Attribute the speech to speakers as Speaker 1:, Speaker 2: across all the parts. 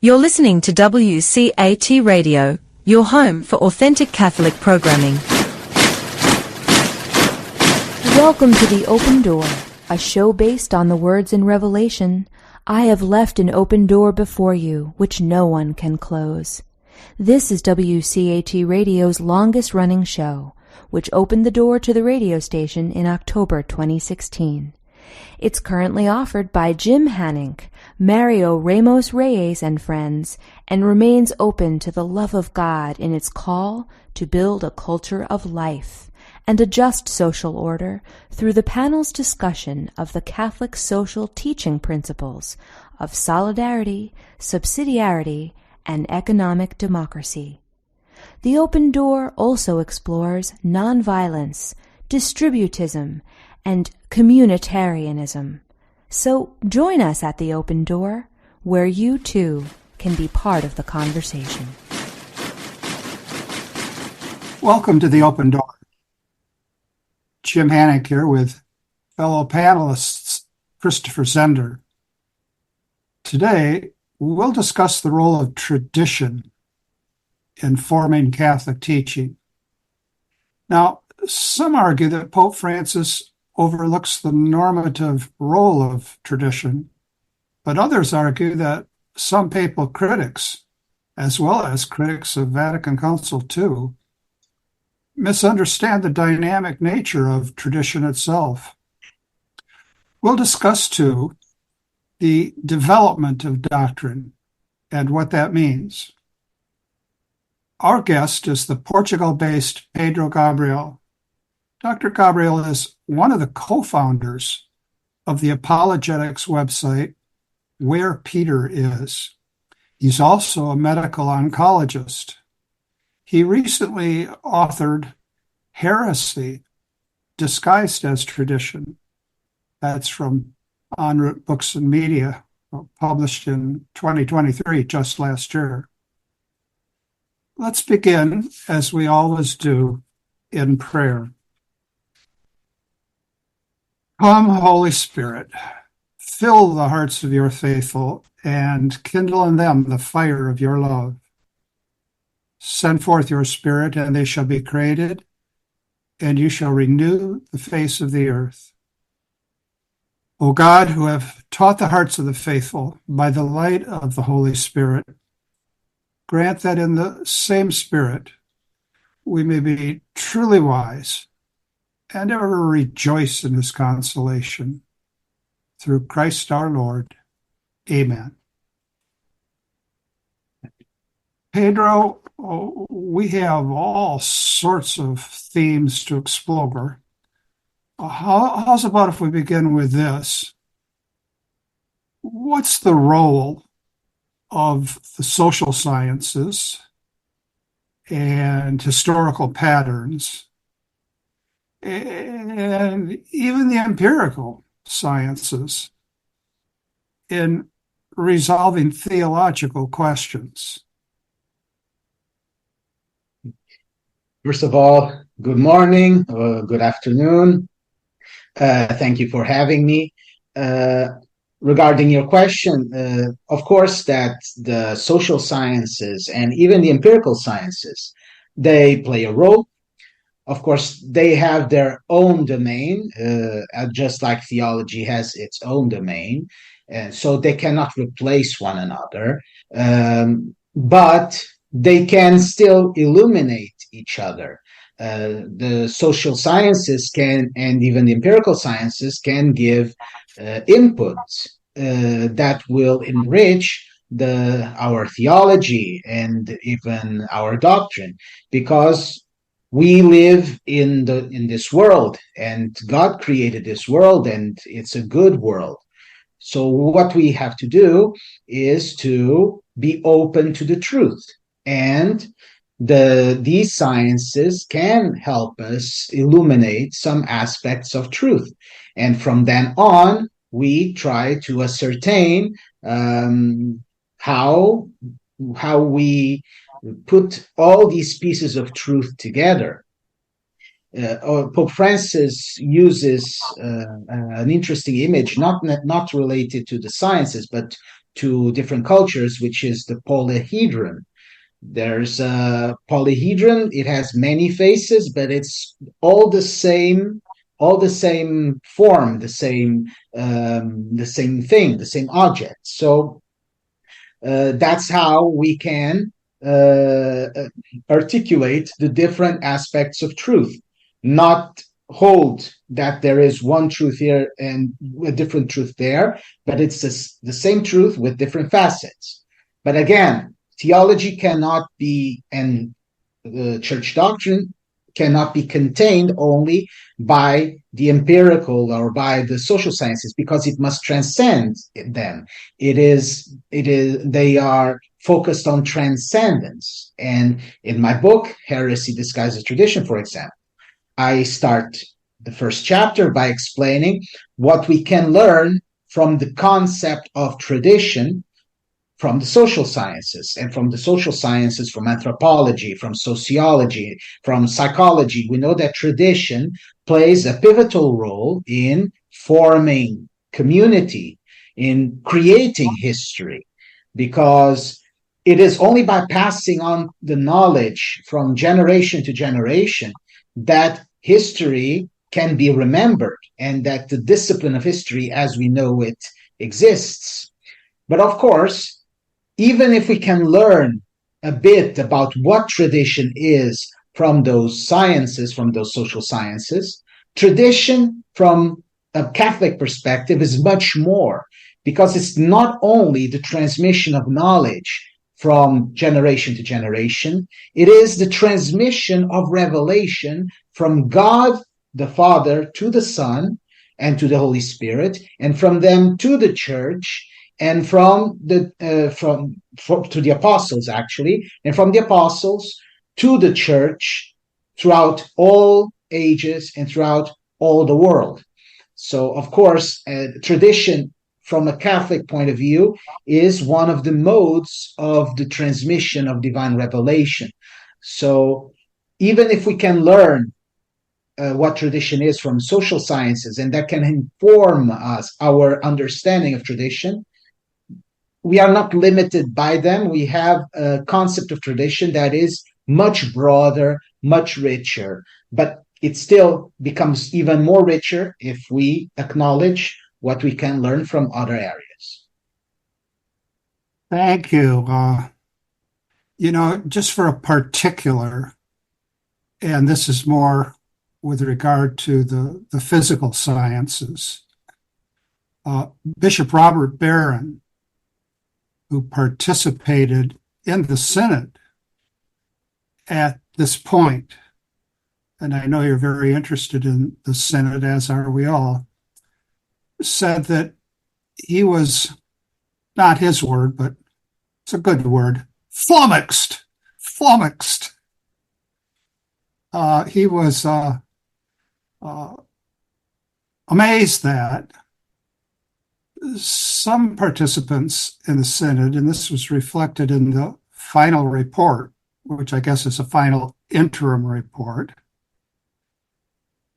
Speaker 1: You're listening to WCAT Radio, your home for authentic Catholic programming.
Speaker 2: Welcome to The Open Door, a show based on the words in Revelation, "I have left an open door before you, which no one can close." This is WCAT Radio's longest-running show, which opened the door to the radio station in October 2016. It's currently offered by Jim Hanink, Mario Ramos Reyes and friends, and remains open to the love of God in its call to build a culture of life and a just social order through the panel's discussion of the Catholic social teaching principles of solidarity, subsidiarity, and economic democracy. The Open Door also explores nonviolence, distributism, and communitarianism. So join us at the Open Door, where you too can be part of the conversation.
Speaker 3: Welcome to the Open Door. Jim Hanink here with fellow panelists Christopher Zender. Today, we'll discuss the role of tradition in forming Catholic teaching. Now, some argue that Pope Francis overlooks the normative role of tradition, but others argue that some papal critics, as well as critics of Vatican Council II, misunderstand the dynamic nature of tradition itself. We'll discuss, too, the development of doctrine and what that means. Our guest is the Portugal-based Pedro Gabriel. Dr. Gabriel is one of the co-founders of the apologetics website, Where Peter Is. He's also a medical oncologist. He recently authored Heresy, Disguised as Tradition. That's from En Route Books and Media, published in 2023, just last year. Let's begin, as we always do, in prayer. Come, Holy Spirit, fill the hearts of your faithful and kindle in them the fire of your love. Send forth your Spirit, and they shall be created, and you shall renew the face of the earth. O God, who have taught the hearts of the faithful by the light of the Holy Spirit, grant that in the same Spirit we may be truly wise and ever rejoice in his consolation. Through Christ our Lord. Amen. Pedro, we have all sorts of themes to explore. How's about if we begin with this? What's the role of the social sciences and historical patterns and even the empirical sciences in resolving theological questions?
Speaker 4: First of all, good morning, good afternoon. Thank you for having me. Regarding your question, of course that the social sciences and even the empirical sciences, they play a role. Of course, they have their own domain, just like theology has its own domain, and so they cannot replace one another, but they can still illuminate each other. The social sciences can, and even the empirical sciences can give inputs that will enrich our theology and even our doctrine, because we live in this world, and God created this world, and it's a good world. So what we have to do is to be open to the truth, and these sciences can help us illuminate some aspects of truth. And from then on, we try to ascertain how we put all these pieces of truth together. Pope Francis uses an interesting image, not related to the sciences, but to different cultures, which is the polyhedron. There's a polyhedron. It has many faces, but it's all the same form, the same thing, the same object. So that's how we can articulate the different aspects of truth, not hold that there is one truth here and a different truth there, but it's the same truth with different facets. But again, theology cannot be, and the church doctrine cannot be contained only by the empirical or by the social sciences, because it must transcend them. They are focused on transcendence. And in my book, Heresy Disguised as Tradition, for example, I start the first chapter by explaining what we can learn from the concept of tradition from the social sciences, and from the social sciences, from anthropology, from sociology, from psychology. We know that tradition plays a pivotal role in forming community, in creating history, because it is only by passing on the knowledge from generation to generation that history can be remembered, and that the discipline of history as we know it exists. But of course, even if we can learn a bit about what tradition is from those sciences, from those social sciences, tradition from a Catholic perspective is much more, because it's not only the transmission of knowledge from generation to generation, it is the transmission of revelation from God the Father to the Son and to the Holy Spirit, and from them to the Church, and to the apostles, actually, and from the apostles to the church throughout all ages and throughout all the world. So, of course, tradition from a Catholic point of view is one of the modes of the transmission of divine revelation. So even if we can learn what tradition is from social sciences, and that can inform us, our understanding of tradition, we are not limited by them. We have a concept of tradition that is much broader, much richer, but it still becomes even more richer if we acknowledge what we can learn from other areas.
Speaker 3: Thank you. Just for a particular, and this is more with regard to the physical sciences, Bishop Robert Barron, who participated in the Synod at this point, and I know you're very interested in the Synod, as are we all, said that he was, not his word, but it's a good word, flummoxed. He was amazed that some participants in the Synod, and this was reflected in the final report, which I guess is a final interim report,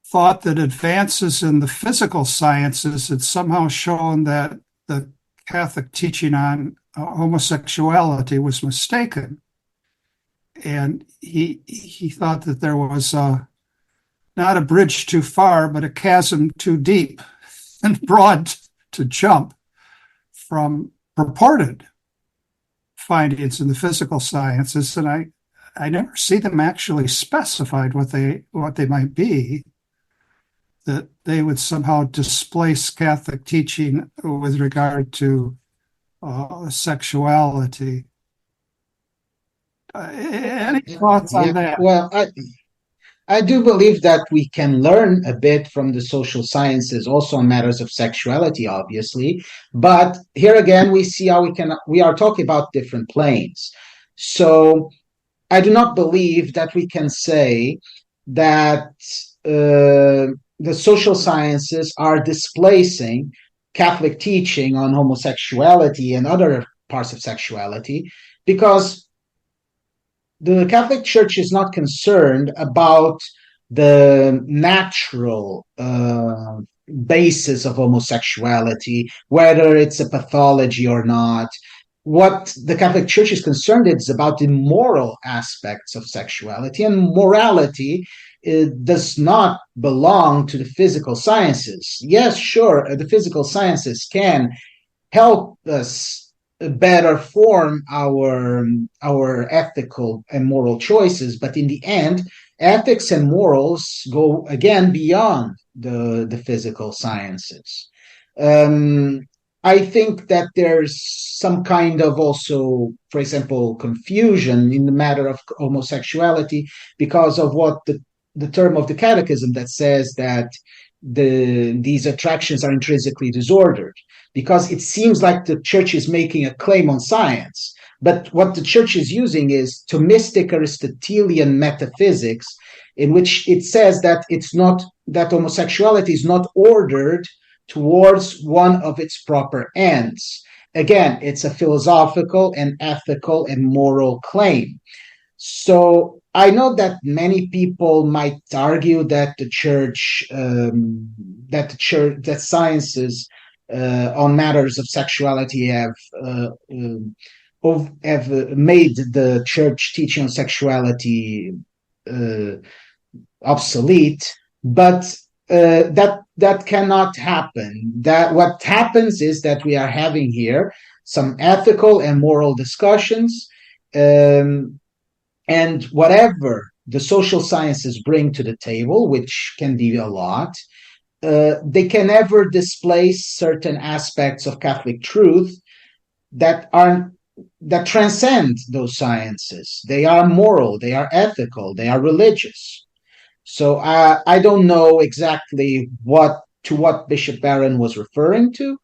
Speaker 3: thought that advances in the physical sciences had somehow shown that the Catholic teaching on homosexuality was mistaken. And he thought that there was not a bridge too far, but a chasm too deep and broad to jump from purported findings in the physical sciences. And I never see them actually specified what they might be, that they would somehow displace Catholic teaching with regard to sexuality. Any thoughts on that?
Speaker 4: Well, I do believe that we can learn a bit from the social sciences, also on matters of sexuality, obviously. But here again, we see how we are talking about different planes. So I do not believe that we can say that the social sciences are displacing Catholic teaching on homosexuality and other parts of sexuality, because the Catholic Church is not concerned about the natural basis of homosexuality, whether it's a pathology or not. What the Catholic Church is concerned is about the moral aspects of sexuality, and morality does not belong to the physical sciences. Yes, sure, the physical sciences can help us better form our ethical and moral choices, but in the end, ethics and morals go again beyond the physical sciences. I think that there's some kind of also, for example, confusion in the matter of homosexuality because of what the term of the Catechism that says that these attractions are intrinsically disordered, because it seems like the church is making a claim on science. But what the church is using is Thomistic Aristotelian metaphysics, in which it says that it's not that homosexuality is not ordered towards one of its proper ends. Again, it's a philosophical and ethical and moral claim. So I know that many people might argue that that sciences on matters of sexuality have made the church teaching on sexuality obsolete, but that cannot happen. That what happens is that we are having here some ethical and moral discussions, and whatever the social sciences bring to the table, which can be a lot, they can never displace certain aspects of Catholic truth that transcend those sciences. They are moral, they are ethical, they are religious. So I don't know exactly what Bishop Barron was referring to.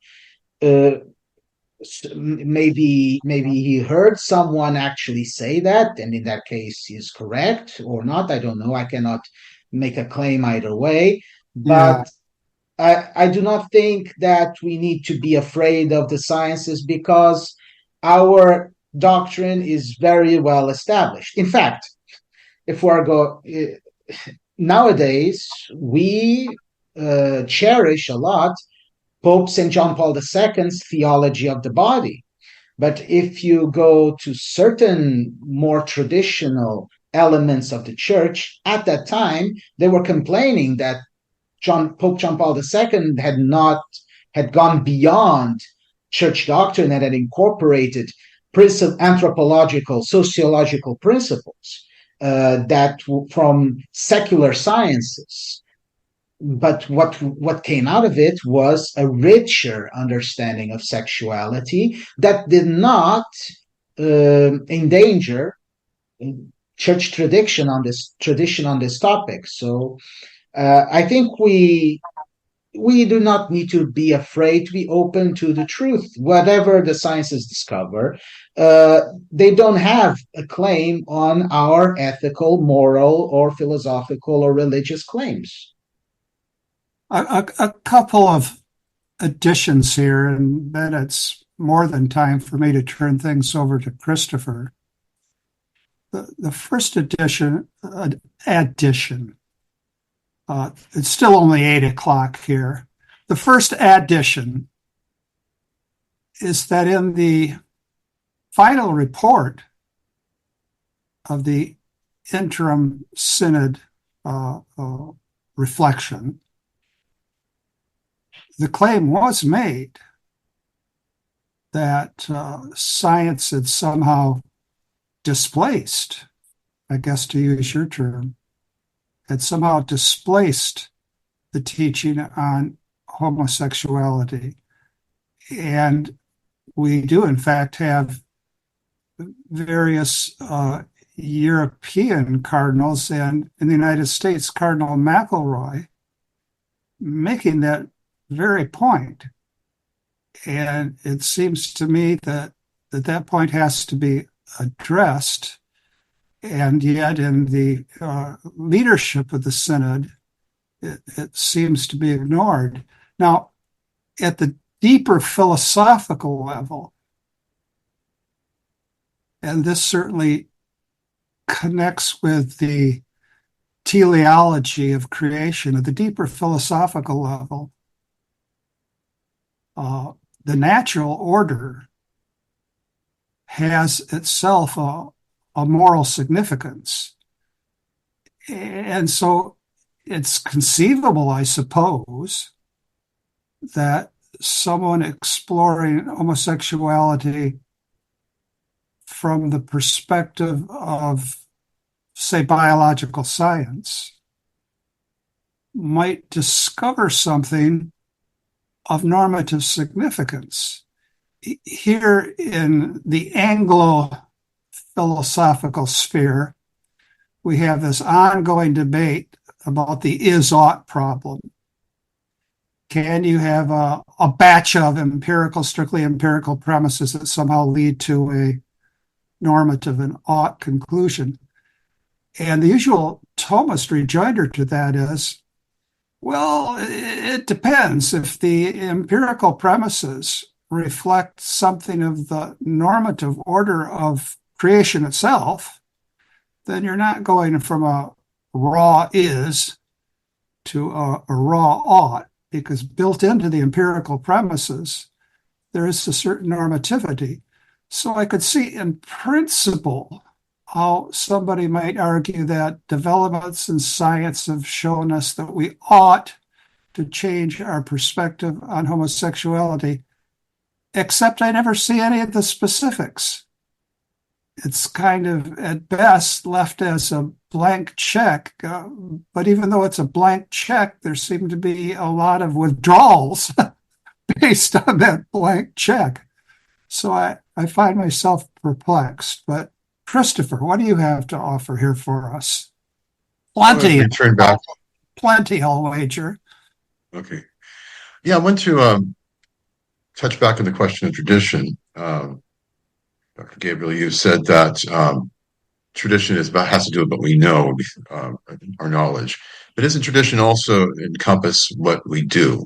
Speaker 4: Maybe he heard someone actually say that, and in that case he is correct or not. I don't know. I cannot make a claim either way. But I do not think that we need to be afraid of the sciences, because our doctrine is very well established. In fact, if we nowadays, we cherish a lot Pope St. John Paul II's theology of the body. But if you go to certain more traditional elements of the church, at that time, they were complaining that Pope John Paul II had gone beyond church doctrine and had incorporated anthropological, sociological principles that from secular sciences. But what came out of it was a richer understanding of sexuality that did not endanger church tradition on this topic. So I think we do not need to be afraid to be open to the truth. Whatever the sciences discover, they don't have a claim on our ethical, moral, or philosophical or religious claims.
Speaker 3: A couple of additions here, and then it's more than time for me to turn things over to Christopher. The first addition, it's still only 8 o'clock here. The first addition is that in the final report of the interim synod reflection, the claim was made that science had somehow displaced, I guess to use your term, had somehow displaced the teaching on homosexuality. And we do, in fact, have various European cardinals, and in the United States, Cardinal McElroy, making that very point. And it seems to me that point has to be addressed. And yet in the leadership of the synod, it seems to be ignored. Now, at the deeper philosophical level, and this certainly connects with the teleology of creation, at the deeper philosophical level, The natural order has itself a moral significance. And so it's conceivable, I suppose, that someone exploring homosexuality from the perspective of, say, biological science might discover something of normative significance. Here in the Anglo-philosophical sphere, we have this ongoing debate about the is-ought problem. Can you have a batch of strictly empirical premises that somehow lead to a normative and ought conclusion? And the usual Thomist rejoinder to that is, well, it depends. If the empirical premises reflect something of the normative order of creation itself, then you're not going from a raw is to a raw ought, because built into the empirical premises, there is a certain normativity. So I could see in principle how somebody might argue that developments in science have shown us that we ought to change our perspective on homosexuality, except I never see any of the specifics. It's kind of, at best, left as a blank check. But even though it's a blank check, there seem to be a lot of withdrawals based on that blank check. So I find myself perplexed. But Christopher, what do you have to offer here for us? Plenty.
Speaker 5: Turn back.
Speaker 3: Plenty, I'll wager.
Speaker 5: Okay. Yeah, I want to touch back on the question of tradition. Dr. Gabriel, you said that tradition has to do with what we know, our knowledge. But doesn't tradition also encompass what we do,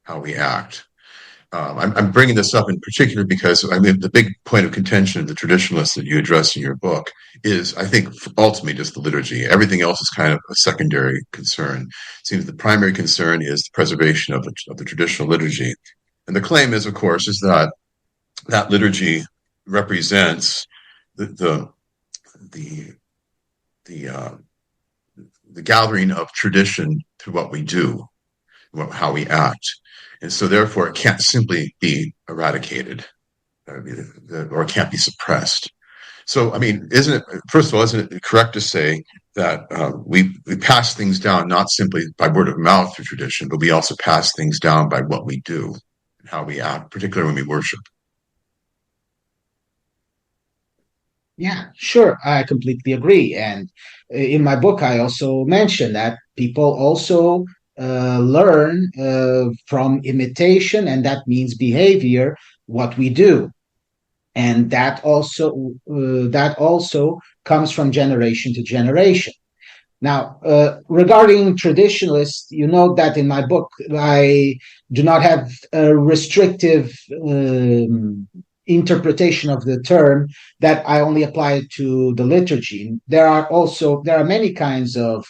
Speaker 5: how we act? I'm bringing this up in particular because the big point of contention of the traditionalists that you address in your book is, I think, ultimately just the liturgy. Everything else is kind of a secondary concern. It seems the primary concern is the preservation of the traditional liturgy. And the claim is, of course, is that liturgy represents the gathering of tradition through what we do, how we act. And so therefore it can't simply be eradicated or it can't be suppressed. So, I mean, first of all, isn't it correct to say that we pass things down not simply by word of mouth through tradition, but we also pass things down by what we do and how we act, particularly when we worship?
Speaker 4: Yeah, sure. I completely agree. And in my book, I also mentioned that people also learn from imitation, and that means behavior, what we do. And that also comes from generation to generation. Now, regarding traditionalists, you know that in my book, I do not have a restrictive interpretation of the term, that I only apply it to the liturgy. There are many kinds of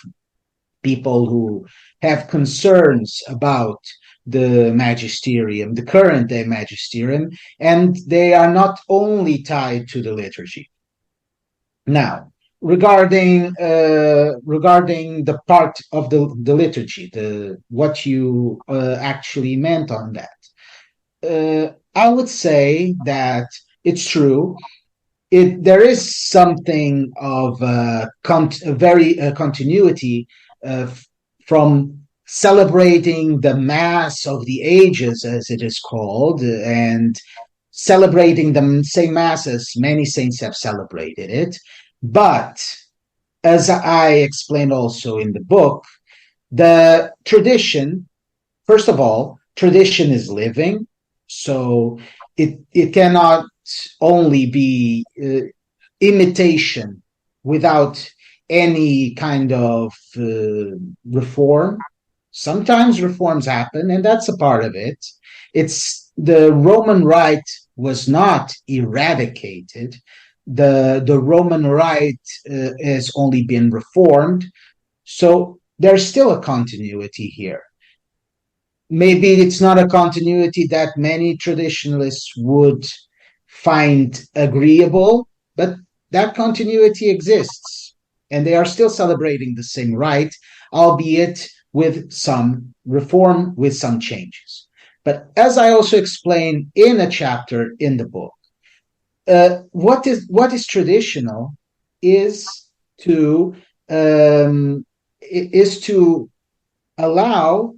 Speaker 4: people who have concerns about the magisterium, the current day magisterium, and they are not only tied to the liturgy. Now, regarding the part of the liturgy, what you actually meant on that, I would say that it's true. There is something of a continuity from celebrating the Mass of the Ages, as it is called, and celebrating the same Mass as many saints have celebrated it. But as I explained also in the book, the tradition, first of all, tradition is living, so it cannot only be imitation without any kind of reform. Sometimes reforms happen, and that's a part of it. The Roman Rite was not eradicated. The Roman Rite has only been reformed, so there's still a continuity here. maybe it's not a continuity that many traditionalists would find agreeable, but that continuity exists, and they are still celebrating the same rite, albeit with some reform, with some changes. But as I also explain in a chapter in the book, what is traditional is to allow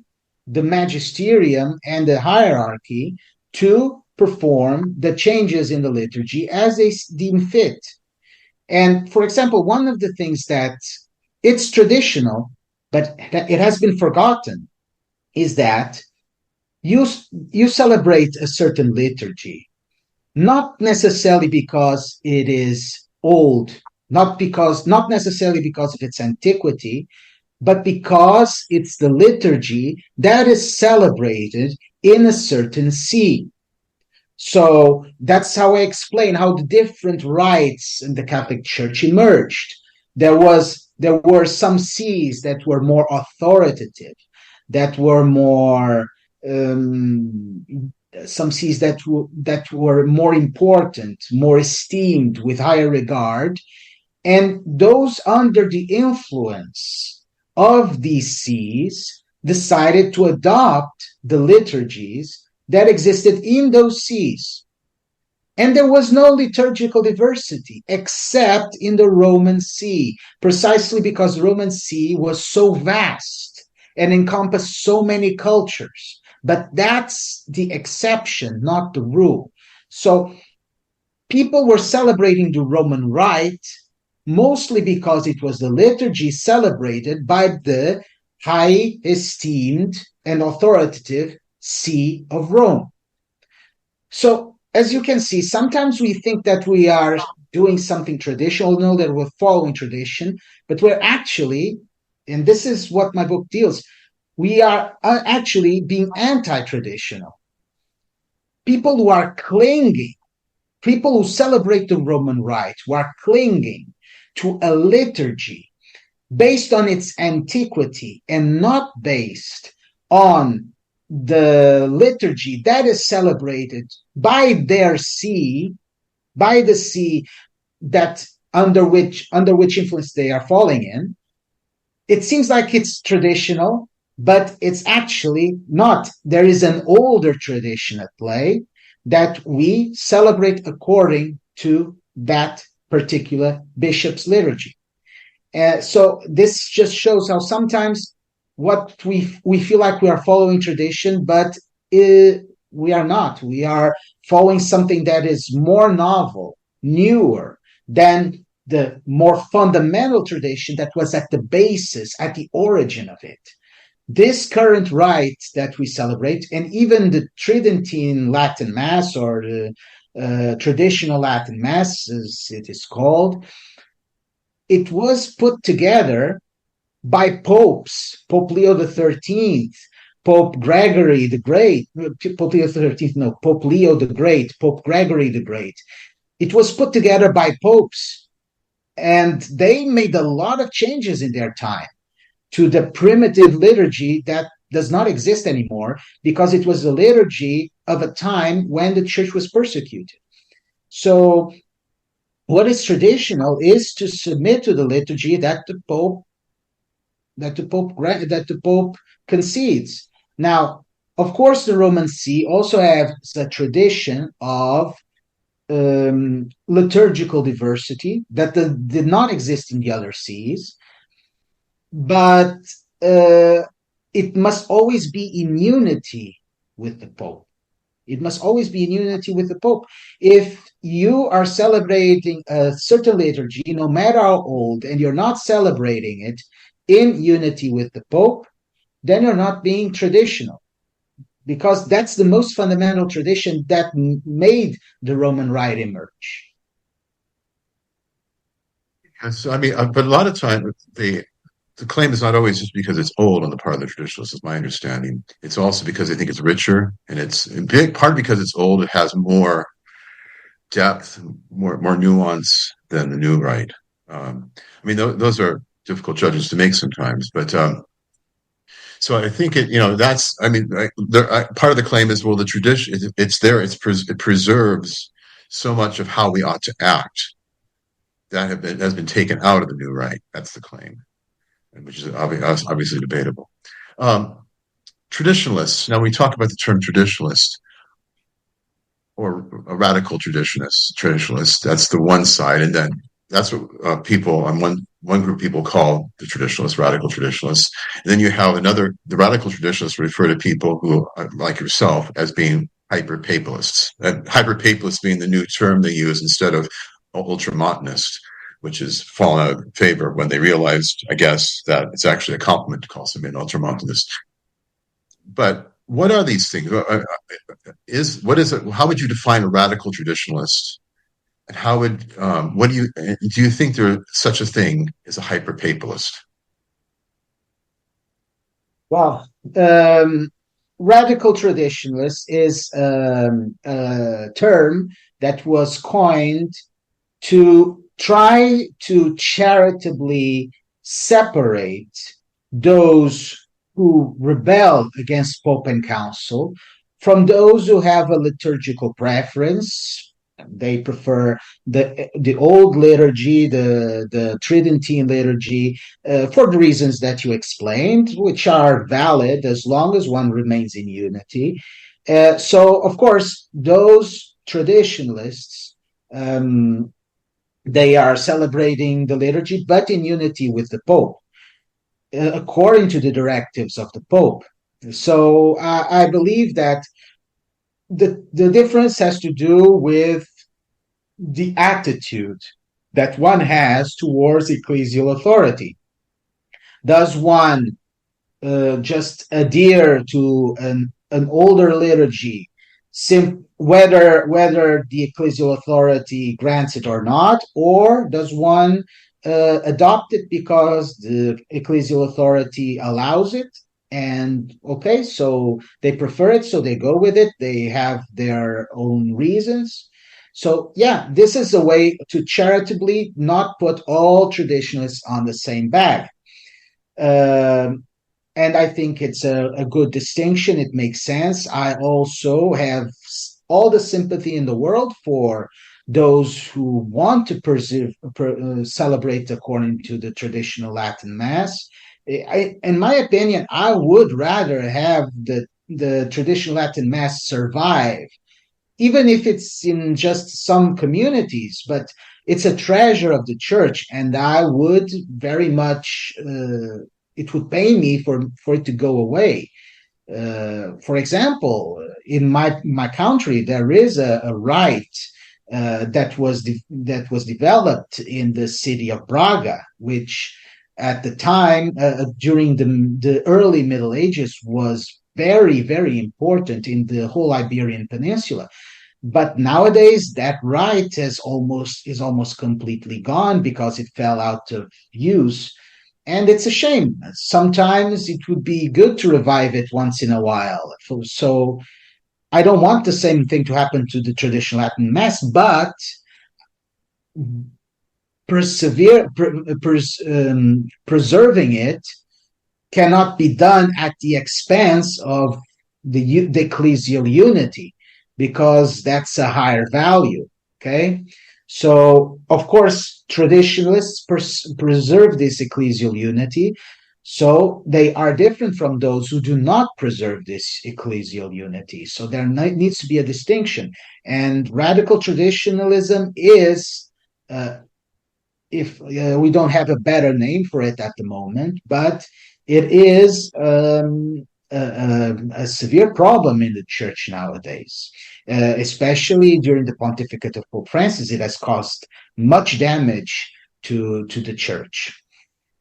Speaker 4: the magisterium and the hierarchy to perform the changes in the liturgy as they deem fit. And for example, one of the things that it's traditional, but it has been forgotten, is that you celebrate a certain liturgy, not necessarily because it is old, not necessarily because of its antiquity, but because it's the liturgy that is celebrated in a certain see. So that's how I explain how the different rites in the Catholic Church emerged. There were some sees that were more authoritative, that were more some sees that were more important, more esteemed, with higher regard, and those under the influence of these sees decided to adopt the liturgies that existed in those sees. And there was no liturgical diversity except in the Roman See, precisely because the Roman See was so vast and encompassed so many cultures. But that's the exception, not the rule. So people were celebrating the Roman Rite mostly because it was the liturgy celebrated by the high esteemed and authoritative See of Rome. So, as you can see, sometimes we think that we are doing something traditional, that we're following tradition, but we're actually, and this is what my book deals, we are actually being anti-traditional. People who are clinging, people who celebrate the Roman Rite, who are clinging to a liturgy based on its antiquity and not based on the liturgy that is celebrated by their see, by the see that under which influence they are falling in. It seems like it's traditional, but it's actually not. There is an older tradition at play that we celebrate according to that particular bishop's liturgy. So this just shows how sometimes what we feel like we are following tradition, but we are not. We are following something that is more novel, newer than the more fundamental tradition that was at the basis, at the origin of it. This current rite that we celebrate, and even the Tridentine Latin Mass, or the traditional Latin Mass, as it is called, it was put together by popes, Pope Leo XIII, Pope Gregory the Great, Pope Leo XIII, no, Pope Leo the Great, Pope Gregory the Great. It was put together by popes, and they made a lot of changes in their time to the primitive liturgy that does not exist anymore, because it was the liturgy of a time when the church was persecuted. So what is traditional is to submit to the liturgy that the Pope concedes. Now, of course, the Roman See also has a tradition of liturgical diversity that did not exist in the other sees, but it must always be in unity with the Pope. It must always be in unity with the Pope. If you are celebrating a certain liturgy, no matter how old, and you're not celebrating it in unity with the Pope, then you're not being traditional, because that's the most fundamental tradition that made the Roman Rite emerge.
Speaker 5: So, I mean, but a lot of time the claim is not always just because it's old on the part of the traditionalists, is my understanding. It's also because they think it's richer, and it's in big part because it's old. It has more depth, more nuance than the new rite. I mean, those are difficult judgments to make sometimes, but So I think that's, I mean, part of the claim is, well, the tradition, it's there, it preserves so much of how we ought to act that has been taken out of the new rite. That's the claim, which is obviously debatable. Traditionalists. Now we talk about the term traditionalist or a radical traditionalist. That's the one side, and then that's what people on one group of people call the traditionalists, radical traditionalists. And then you have the radical traditionalists refer to people who, like yourself, as being hyperpapalists. Hyperpapalists being the new term they use instead of ultramontanist, which has fallen out of favor when they realized, I guess, that it's actually a compliment to call somebody an ultramontanist. But what are these things? What is it? How would you define a radical traditionalist? And how would do you think there's such a thing as a hyperpapalist?
Speaker 4: Well, radical traditionalist is a term that was coined to try to charitably separate those who rebel against Pope and Council from those who have a liturgical preference. They prefer the old liturgy, the Tridentine liturgy, for the reasons that you explained, which are valid as long as one remains in unity. So, of course, those traditionalists, they are celebrating the liturgy, but in unity with the Pope, according to the directives of the Pope. So I believe that the difference has to do with the attitude that one has towards ecclesial authority. Does one just adhere to an older liturgy, whether the ecclesial authority grants it or not, or does one adopt it because the ecclesial authority allows it? And okay, so they prefer it, so they go with it. They have their own reasons. So yeah, this is a way to charitably not put all traditionalists on the same bag. And I think it's a good distinction. It makes sense. I also have all the sympathy in the world for those who want to celebrate according to the traditional Latin Mass. In my opinion, I would rather have the traditional Latin Mass survive, even if it's in just some communities, but it's a treasure of the church, and I would very much, it would pain me for it to go away. For example, in my country, there is a rite that was developed in the city of Braga, which at the time, during the early Middle Ages, was very, very important in the whole Iberian Peninsula. But nowadays, that rite is almost completely gone because it fell out of use. And it's a shame. Sometimes it would be good to revive it once in a while. So I don't want the same thing to happen to the traditional Latin Mass, but preserving it cannot be done at the expense of the ecclesial unity, because that's a higher value. Okay, so of course traditionalists preserve this ecclesial unity, so they are different from those who do not preserve this ecclesial unity. So there needs to be a distinction, and radical traditionalism is if we don't have a better name for it at the moment, but it is a severe problem in the church nowadays, especially during the pontificate of Pope Francis. It has caused much damage to the church.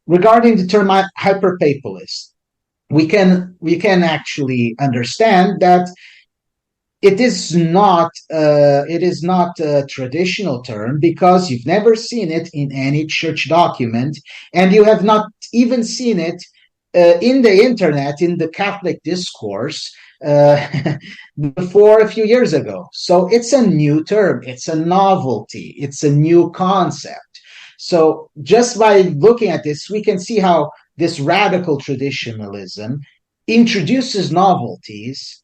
Speaker 4: Regarding the term hyperpapalist, we can actually understand that it is not a traditional term, because you've never seen it in any church document, and you have not even seen it in the internet, in the Catholic discourse, before a few years ago. So it's a new term, it's a novelty, it's a new concept. So just by looking at this, we can see how this radical traditionalism introduces novelties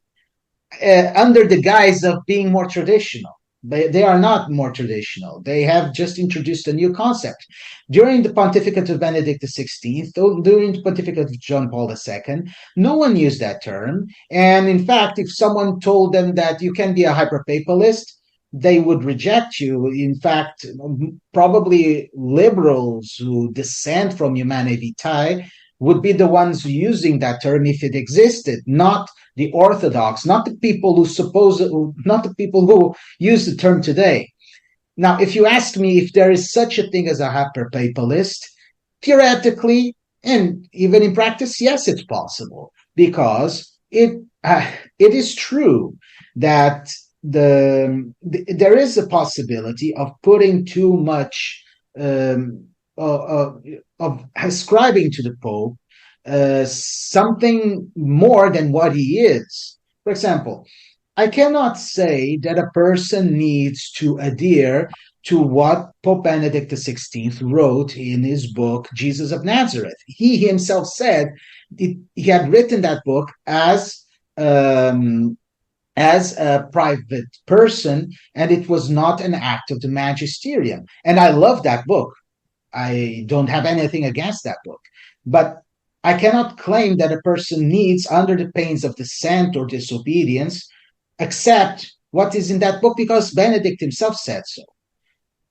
Speaker 4: under the guise of being more traditional. They are not more traditional. They have just introduced a new concept. During the pontificate of Benedict XVI, during the pontificate of John Paul II, no one used that term. And in fact, if someone told them that you can be a hyperpapalist, they would reject you. In fact, probably liberals who dissent from Humanae Vitae would be the ones using that term if it existed, not the Orthodox, not the people not the people who use the term today. Now, if you ask me if there is such a thing as a hyperpapalist, theoretically and even in practice, yes, it's possible, because it is true that there is a possibility of putting too much of ascribing to the Pope something more than what he is. For example, I cannot say that a person needs to adhere to what Pope Benedict XVI wrote in his book, Jesus of Nazareth. He himself said he had written that book as a private person, and it was not an act of the magisterium. And I love that book. I don't have anything against that book. But I cannot claim that a person needs, under the pains of dissent or disobedience, accept what is in that book because Benedict himself said so.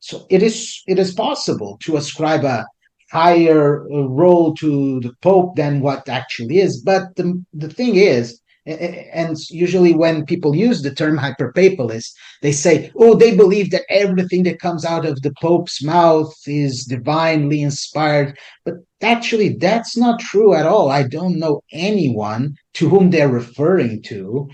Speaker 4: So it is possible to ascribe a higher role to the Pope than what actually is. But the thing is, and usually when people use the term hyperpapalist, they say, oh, they believe that everything that comes out of the Pope's mouth is divinely inspired. But actually, that's not true at all. I don't know anyone to whom they're referring to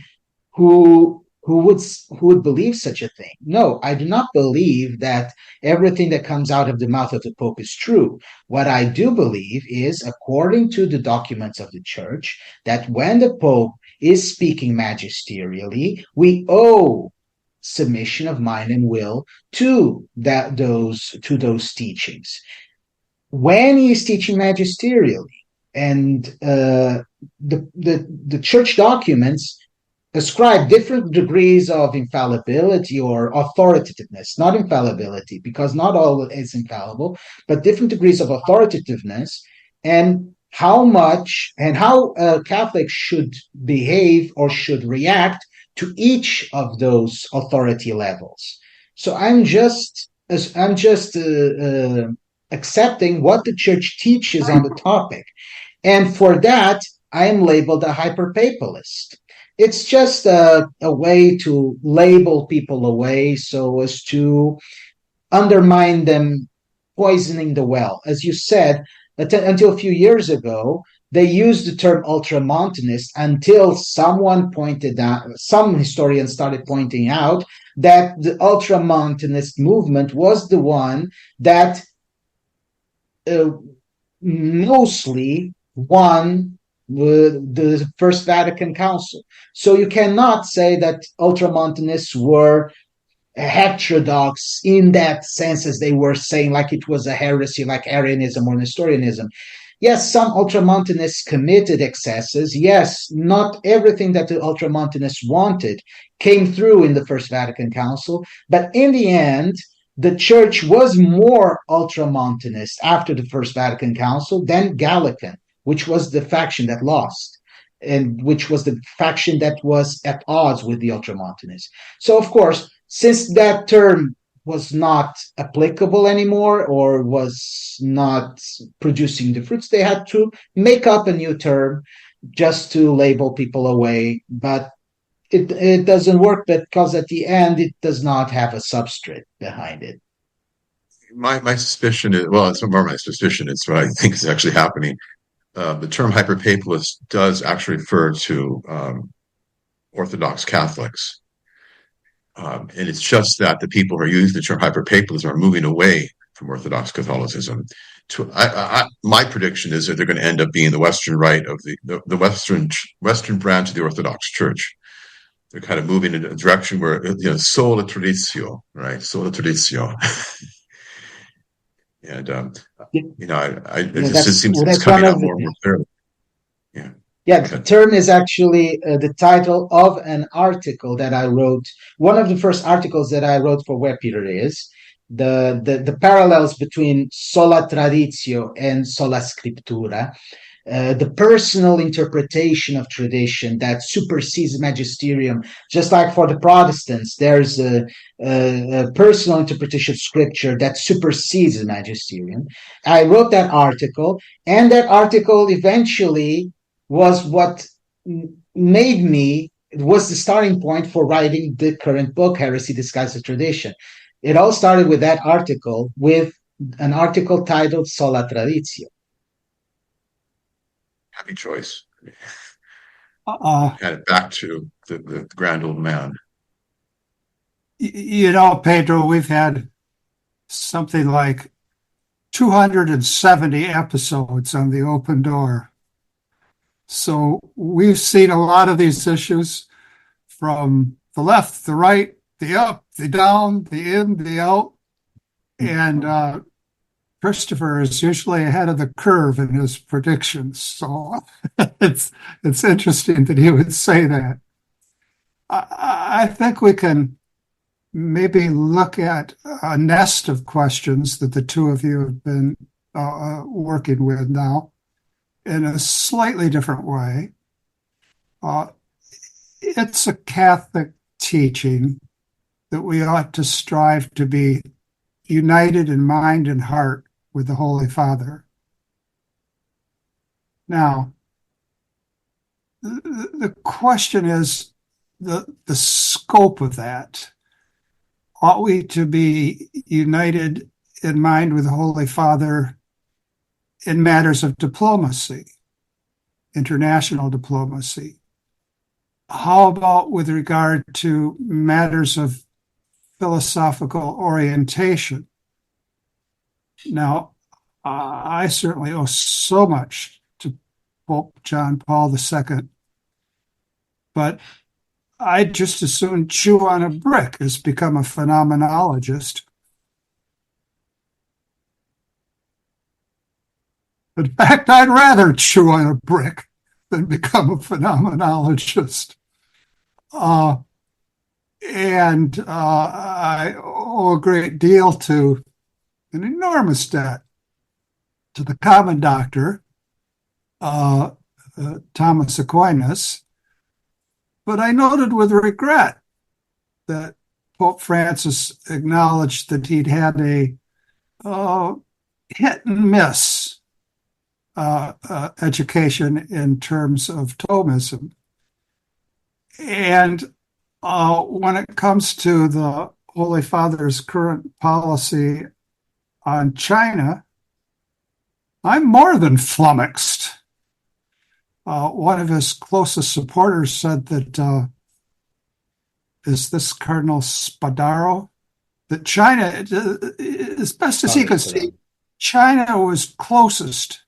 Speaker 4: who would believe such a thing. No, I do not believe that everything that comes out of the mouth of the Pope is true. What I do believe is, according to the documents of the Church, that when the Pope is speaking magisterially, we owe submission of mind and will to those teachings. When he is teaching magisterially, and the Church documents ascribe different degrees of infallibility or authoritativeness, not infallibility, because not all is infallible, but different degrees of authoritativeness, and how much and how Catholics should behave or should react to each of those authority levels. So I'm just accepting what the Church teaches on the topic, and for that I am labeled a hyperpapalist. It's just a way to label people away so as to undermine them, poisoning the well. As you said, until a few years ago, they used the term ultramontanist until someone pointed out, some historians started pointing out that the ultramontanist movement was the one that mostly won the First Vatican Council. So you cannot say that ultramontanists were heterodox in that sense, as they were saying, like it was a heresy, like Arianism or Nestorianism. Yes, some ultramontanists committed excesses. Yes, not everything that the ultramontanists wanted came through in the First Vatican Council, but in the end, the Church was more ultramontanist after the First Vatican Council than Gallican, which was the faction that lost, and which was the faction that was at odds with the ultramontanists. So, of course, since that term was not applicable anymore or was not producing the fruits, they had to make up a new term just to label people away. But it doesn't work, because at the end, it does not have a substrate behind it.
Speaker 5: My suspicion is, well, it's more my suspicion, it's what I think is actually happening. The term hyperpapalist does actually refer to Orthodox Catholics. And it's just that the people who are using the term hyperpapalism are moving away from Orthodox Catholicism. My prediction is that they're going to end up being the Western right of the Western branch of the Orthodox Church. They're kind of moving in a direction where, sola traditio, right? Sola traditio. And, it just seems it's coming out more and more clearly. Yeah.
Speaker 4: Yeah, the term is actually the title of an article that I wrote. One of the first articles that I wrote for Where Peter is the parallels between sola traditio and sola scriptura, the personal interpretation of tradition that supersedes magisterium. Just like for the Protestants, there's a personal interpretation of scripture that supersedes the magisterium. I wrote that article, and that article eventually was what made me, it was the starting point for writing the current book, Heresy Disguised as Tradition. It all started with that article, with an article titled Sola Traditio.
Speaker 5: Happy choice.
Speaker 3: Uh,
Speaker 5: Had it back to the grand old man.
Speaker 3: you know, Pedro, we've had something like 270 episodes on the open door. So we've seen a lot of these issues from the left, the right, the up, the down, the in, the out. And Christopher is usually ahead of the curve in his predictions. So it's interesting that he would say that. I think we can maybe look at a nest of questions that the two of you have been working with now in a slightly different way. It's a Catholic teaching that we ought to strive to be united in mind and heart with the Holy Father. Now, the question is the scope of that. Ought we to be united in mind with the Holy Father in matters of diplomacy, international diplomacy? How about with regard to matters of philosophical orientation? Now, I certainly owe so much to Pope John Paul II, but I'd just as soon chew on a brick as become a phenomenologist. In fact, I'd rather chew on a brick than become a phenomenologist. And I owe a great deal to an enormous debt to the common doctor, Thomas Aquinas. But I noted with regret that Pope Francis acknowledged that he'd had a hit and miss education in terms of Thomism. And when it comes to the Holy Father's current policy on China, I'm more than flummoxed. One of his closest supporters said that, is this Cardinal Spadaro? That China, as best as he could see, China was closest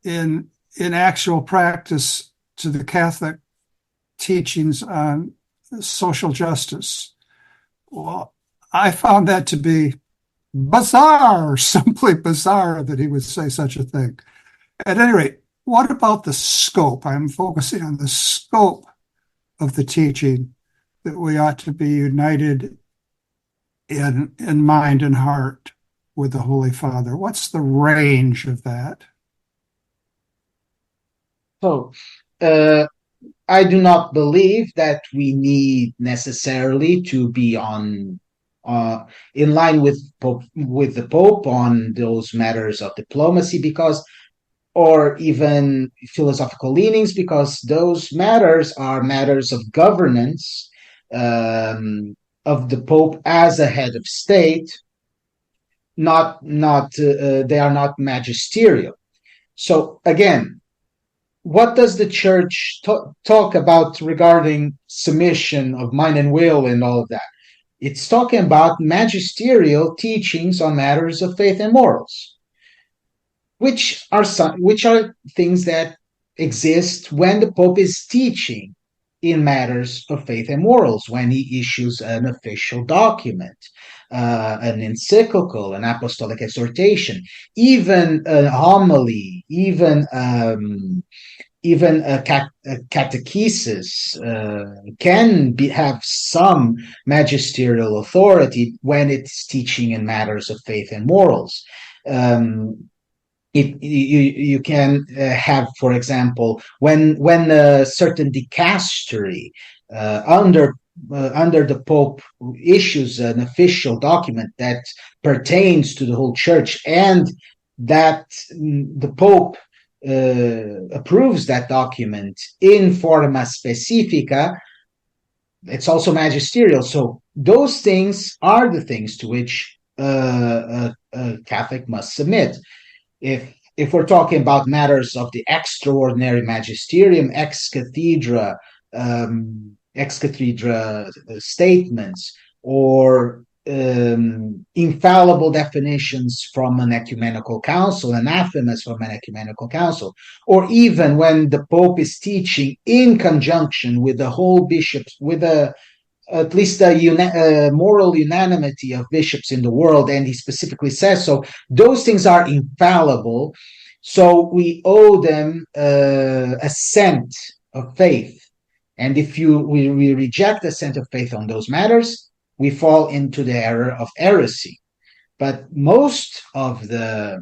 Speaker 3: in actual practice to the Catholic teachings on social justice. Well, I found that to be bizarre, simply bizarre that he would say such a thing. At any rate, what about the scope? I'm focusing on the scope of the teaching that we ought to be united in mind and heart with the Holy Father. What's the range of that?
Speaker 4: So, I do not believe that we need necessarily to be on in line with the Pope on those matters of diplomacy, because, or even philosophical leanings, because those matters are matters of governance of the Pope as a head of state. They are not magisterial. So again, what does the church talk about regarding submission of mind and will and all of that? It's talking about magisterial teachings on matters of faith and morals, which are things that exist when the Pope is teaching in matters of faith and morals, when he issues an official document, an encyclical, an apostolic exhortation, even a homily, even even a catechesis can have some magisterial authority when it's teaching in matters of faith and morals. You can have, for example, when a certain dicastery under the Pope issues an official document that pertains to the whole church, and that the Pope approves that document in forma specifica, it's also magisterial. So those things are the things to which a Catholic must submit. If we're talking about matters of the extraordinary magisterium, ex cathedra statements, or infallible definitions from an ecumenical council, anathemas from an ecumenical council, or even when the Pope is teaching in conjunction with the whole bishops, with at least a moral unanimity of bishops in the world, and he specifically says so, those things are infallible. So we owe them assent of faith. And if we reject assent of faith on those matters, we fall into the error of heresy. But most of the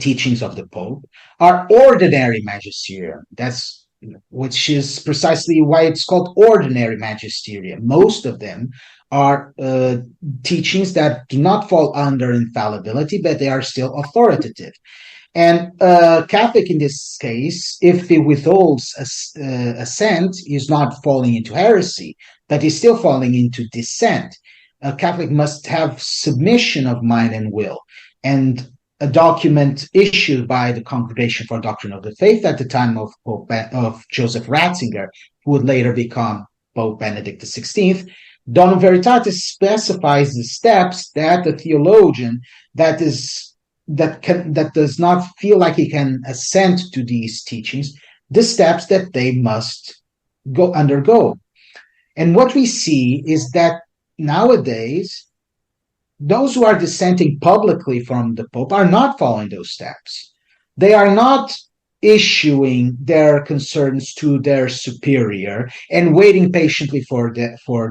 Speaker 4: teachings of the Pope are ordinary magisterium. Which is precisely why it's called ordinary magisterium. Most of them are teachings that do not fall under infallibility, but they are still authoritative. And Catholic in this case, if he withholds assent, is not falling into heresy, but is still falling into dissent. A Catholic must have submission of mind and will. And a document issued by the Congregation for Doctrine of the Faith at the time of Joseph Ratzinger, who would later become Pope Benedict XVI, Donum Veritatis specifies the steps that a theologian that does not feel like he can assent to these teachings, the steps that they must undergo. And what we see is that nowadays, those who are dissenting publicly from the Pope are not following those steps. They are not issuing their concerns to their superior and waiting patiently for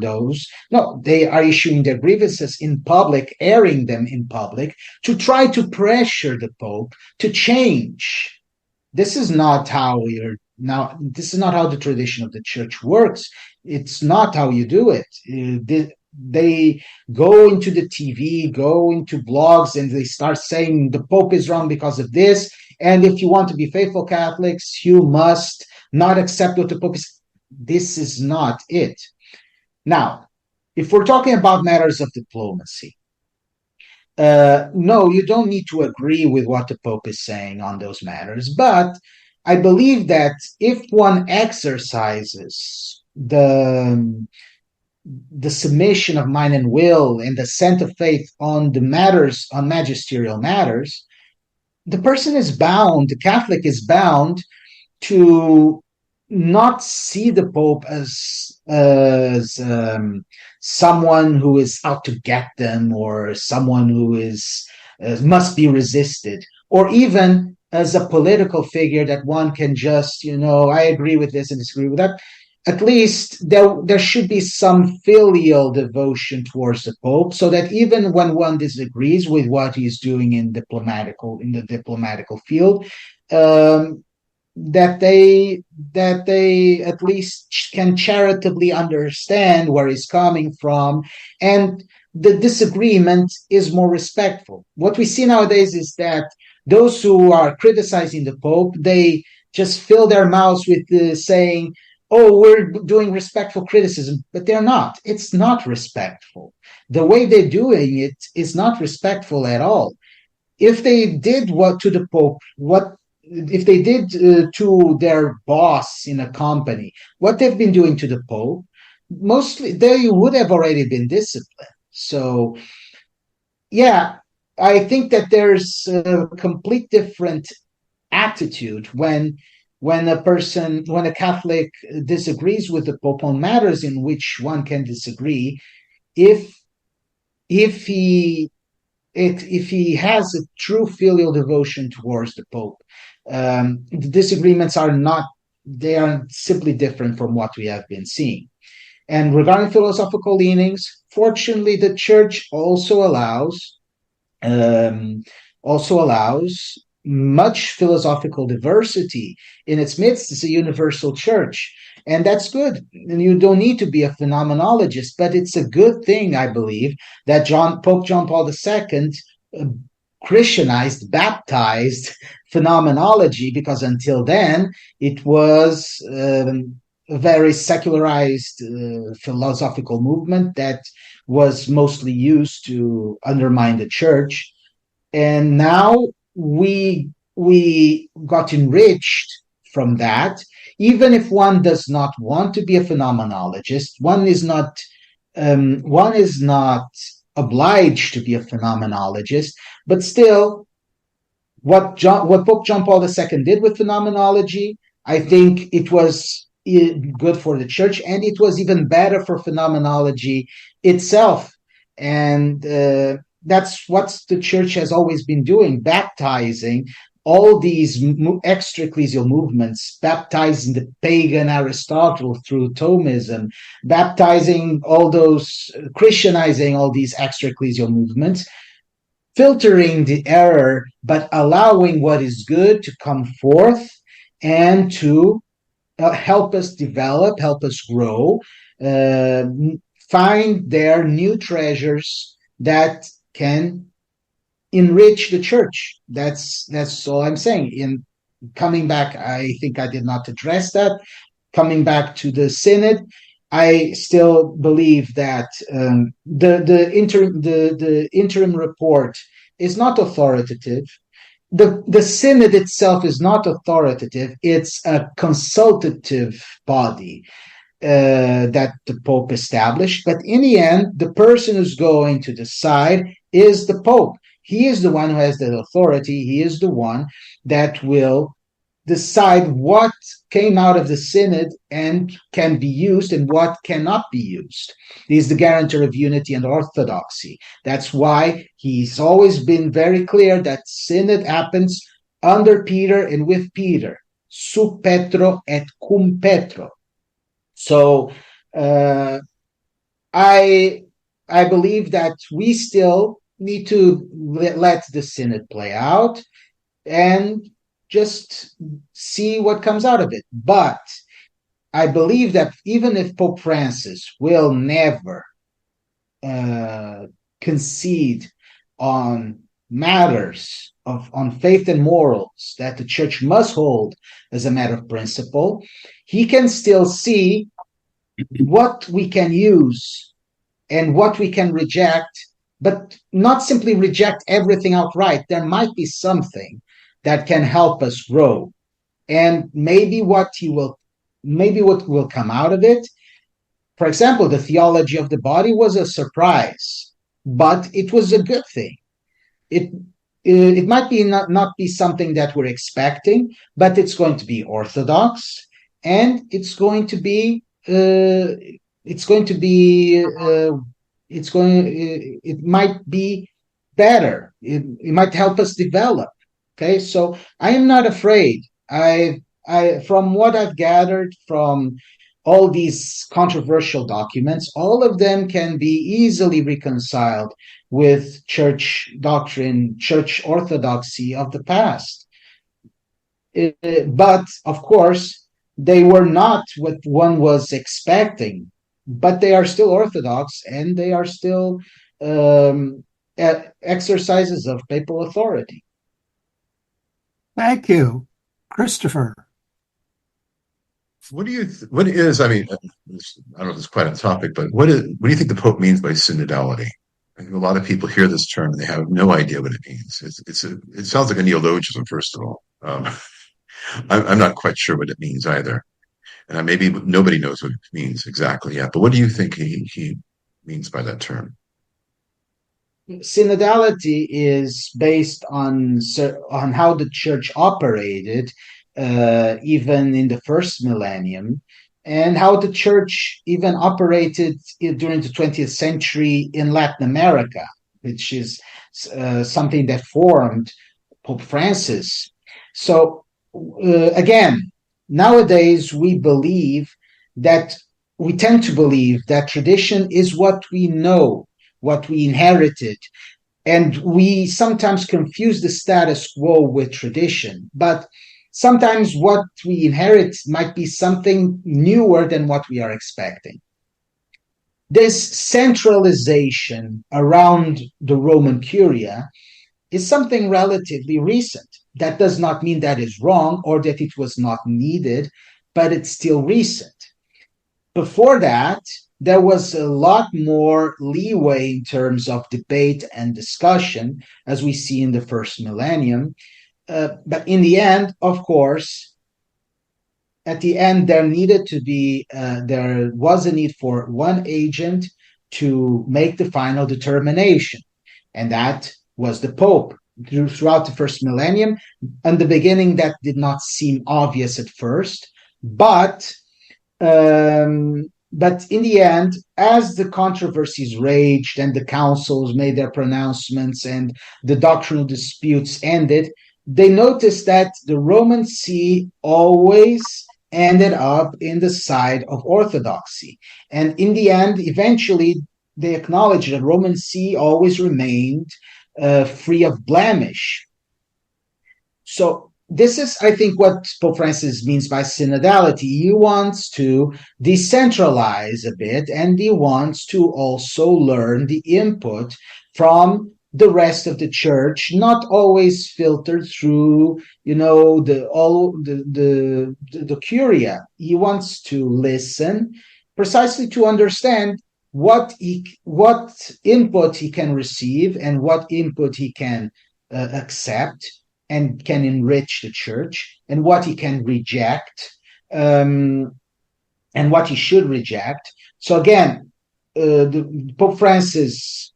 Speaker 4: those. No, they are issuing their grievances in public, airing them in public, to try to pressure the Pope to change. This is not how this is not how the tradition of the Church works. It's not how you do it. They go into the TV, go into blogs, and they start saying the Pope is wrong because of this. And if you want to be faithful Catholics, you must not accept what the Pope is. This is not it. Now, if we're talking about matters of diplomacy, no, you don't need to agree with what the Pope is saying on those matters. But I believe that if one exercises the submission of mind and will and the assent of faith on the matters, on magisterial matters, the person is bound, the Catholic is bound to not see the Pope as someone who is out to get them, or someone who is must be resisted, or even as a political figure that one can just, I agree with this and disagree with that. At least there should be some filial devotion towards the Pope, so that even when one disagrees with what he's doing in the diplomatical field, that they at least can charitably understand where he's coming from, and the disagreement is more respectful. What we see nowadays is that those who are criticizing the Pope, they just fill their mouths with saying, oh, we're doing respectful criticism, but they're not. It's not respectful. The way they're doing it is not respectful at all. If they did to the Pope, if they did to their boss in a company, what they've been doing to the Pope, mostly they would have already been disciplined. So, yeah, I think that there's a complete different attitude when a Catholic disagrees with the Pope on matters in which one can disagree, if he has a true filial devotion towards the Pope, The disagreements are not, they are simply different from what we have been seeing. And regarding philosophical leanings, fortunately, the church um, also allows much philosophical diversity in its midst. It's a universal church, and that's good. And you don't need to be a phenomenologist, but it's a good thing, I believe, that Pope John Paul II Christianized, baptized phenomenology, because until then it was a very secularized philosophical movement that was mostly used to undermine the church. And now we got enriched from that. Even if one does not want to be a phenomenologist, one is not obliged to be a phenomenologist, but still, what Pope John Paul II did with phenomenology, I think it was good for the church, and it was even better for phenomenology itself. And that's what the church has always been doing, baptizing all these extra-ecclesial movements, baptizing the pagan Aristotle through Thomism, baptizing all those, Christianizing all these extra-ecclesial movements, filtering the error, but allowing what is good to come forth and to help us develop, help us grow, find their new treasures that can enrich the church. That's all I'm saying. In coming back, I think I did not address that. Coming back to the synod, I still believe that the interim report is not authoritative. The synod itself is not authoritative. It's a consultative body that the Pope established. But in the end, the person who's going to decide is the Pope. He is the one who has the authority. He is the one that will decide what came out of the synod and can be used and what cannot be used. He's the guarantor of unity and orthodoxy. That's why he's always been very clear that synod happens under Peter and with Peter, su Petro et cum Petro. So I believe that we still need to let the synod play out and just see what comes out of it. But I believe that even if Pope Francis will never concede on matters on faith and morals that the church must hold as a matter of principle, he can still see what we can use and what we can reject, but not simply reject everything outright. There might be something that can help us grow, and maybe what will come out of it. For example, the theology of the body was a surprise, but it was a good thing. It might be not be something that we're expecting, but it's going to be orthodox, and it might be better. It might help us develop. Okay, so I am not afraid. I from what I've gathered from all these controversial documents, all of them can be easily reconciled with church doctrine, church orthodoxy of the past. But of course, they were not what one was expecting. But they are still orthodox, and they are still exercises of papal authority.
Speaker 3: Thank you. Christopher.
Speaker 5: What is, I mean, I don't know if it's quite a topic, but what do you think the Pope means by synodality? I think a lot of people hear this term and they have no idea what it means. It sounds like a neologism, first of all. I'm not quite sure what it means either. And maybe nobody knows what it means exactly yet. But what do you think he means by that term?
Speaker 4: Synodality is based on how the church operated even in the first millennium, and how the church even operated during the 20th century in Latin America, which is something that formed Pope Francis. So again, nowadays we tend to believe that tradition is what we know, what we inherited, and we sometimes confuse the status quo with tradition. But sometimes what we inherit might be something newer than what we are expecting. This centralization around the Roman Curia is something relatively recent. That does not mean that is wrong or that it was not needed, but it's still recent. Before that, there was a lot more leeway in terms of debate and discussion, as we see in the first millennium. But in the end, of course, at the end, there was a need for one agent to make the final determination, and that was the Pope. Throughout the first millennium, in the beginning, that did not seem obvious at first, but in the end, as the controversies raged and the councils made their pronouncements and the doctrinal disputes ended, they noticed that the Roman See always ended up in the side of orthodoxy. And in the end, eventually, they acknowledged that Roman See always remained free of blemish. So this is, I think, what Pope Francis means by synodality. He wants to decentralize a bit, and he wants to also learn the input from the rest of the church, not always filtered through, the curia. He wants to listen precisely to understand what input he can receive and what input he can accept and can enrich the church, and what he can reject, and what he should reject. So again, the Pope Francis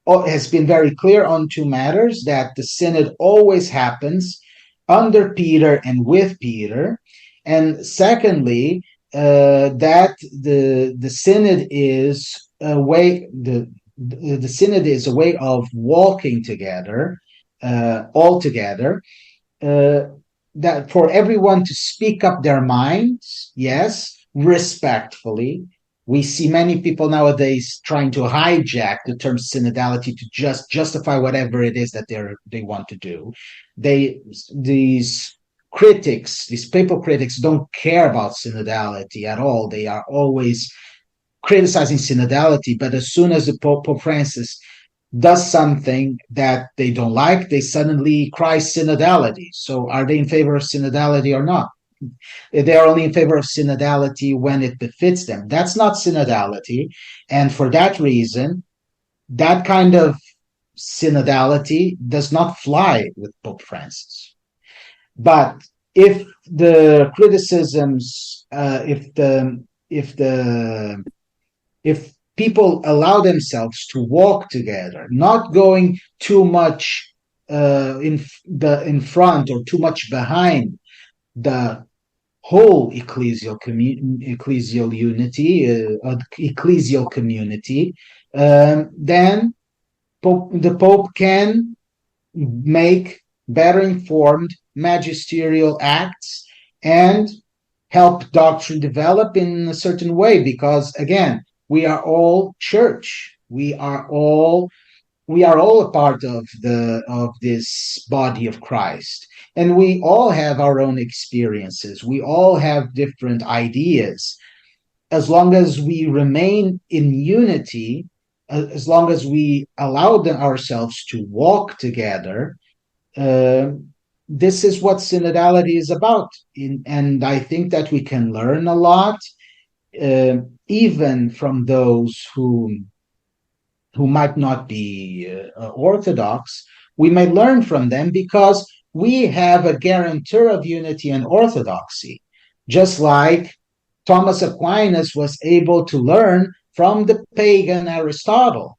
Speaker 4: has been very clear on two matters: that the synod always happens under Peter and with Peter, and secondly, that the synod is a way the synod is a way of walking together, all together, that for everyone to speak up their minds, yes, respectfully. We see many people nowadays trying to hijack the term synodality to just justify whatever it is that they want to do. These papal critics don't care about synodality at all. They are always criticizing synodality, but as soon as the Pope Francis does something that they don't like, they suddenly cry synodality. So are they in favor of synodality or not? They are only in favor of synodality when it befits them. That's not synodality. And for that reason, that kind of synodality does not fly with Pope Francis. But if the criticisms, if people allow themselves to walk together, not going too much in front or too much behind the whole ecclesial unity, ecclesial community, then the Pope can make better informed magisterial acts and help doctrine develop in a certain way. Because again, we are all church. We are all a part of this body of Christ. And we all have our own experiences. We all have different ideas. As long as we remain in unity, as long as we allow ourselves to walk together, this is what synodality is about. And I think that we can learn a lot, even from those who might not be orthodox. We may learn from them because we have a guarantor of unity and orthodoxy, just like Thomas Aquinas was able to learn from the pagan Aristotle.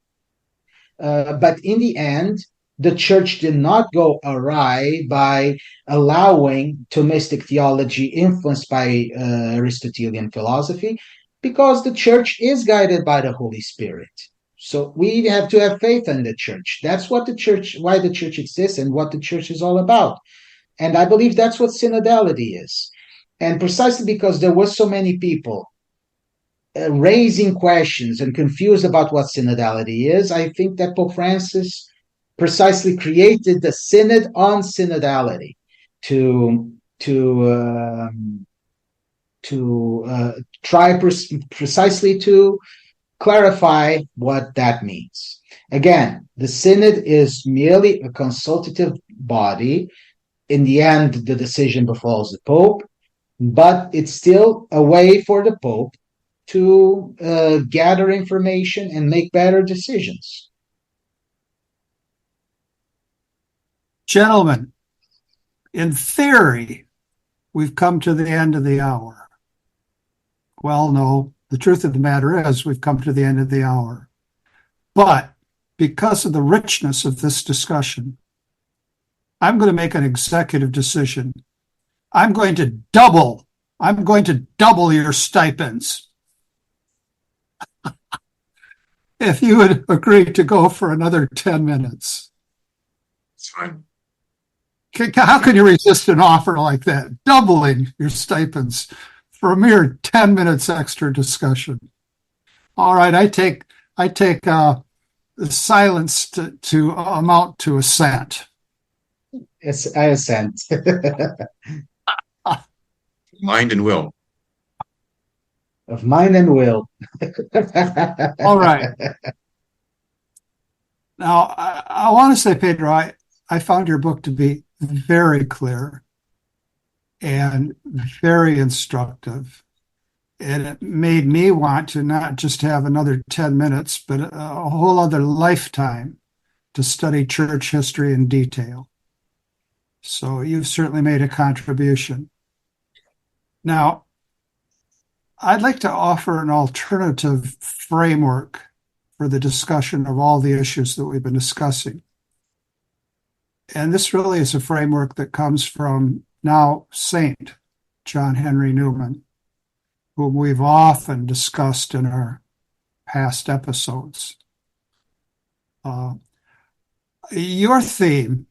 Speaker 4: But in the end, the church did not go awry by allowing Thomistic theology influenced by Aristotelian philosophy, because the church is guided by the Holy Spirit. So we have to have faith in the church. That's what why the church exists and what the church is all about. And I believe that's what synodality is. And precisely because there were so many people raising questions and confused about what synodality is, I think that Pope Francis precisely created the Synod on Synodality to try precisely to clarify what that means. Again, the Synod is merely a consultative body. In the end, the decision befalls the Pope, but it's still a way for the Pope to gather information and make better decisions.
Speaker 3: Gentlemen, in theory, we've come to the end of the hour. Well, no, the truth of the matter is we've come to the end of the hour. But because of the richness of this discussion, I'm going to make an executive decision. I'm going to double your stipends. If you would agree to go for another 10 minutes.
Speaker 5: It's fine.
Speaker 3: How can you resist an offer like that? Doubling your stipends for a mere 10 minutes extra discussion. All right, I take the silence to amount to assent.
Speaker 4: Yes, I assent.
Speaker 5: Mind and will.
Speaker 4: Of mind and will.
Speaker 3: All right. Now, I want to say, Pedro, I found your book to be very clear and very instructive. And it made me want to not just have another 10 minutes, but a whole other lifetime to study church history in detail. So you've certainly made a contribution. Now, I'd like to offer an alternative framework for the discussion of all the issues that we've been discussing. And this really is a framework that comes from now Saint John Henry Newman, whom we've often discussed in our past episodes. Your theme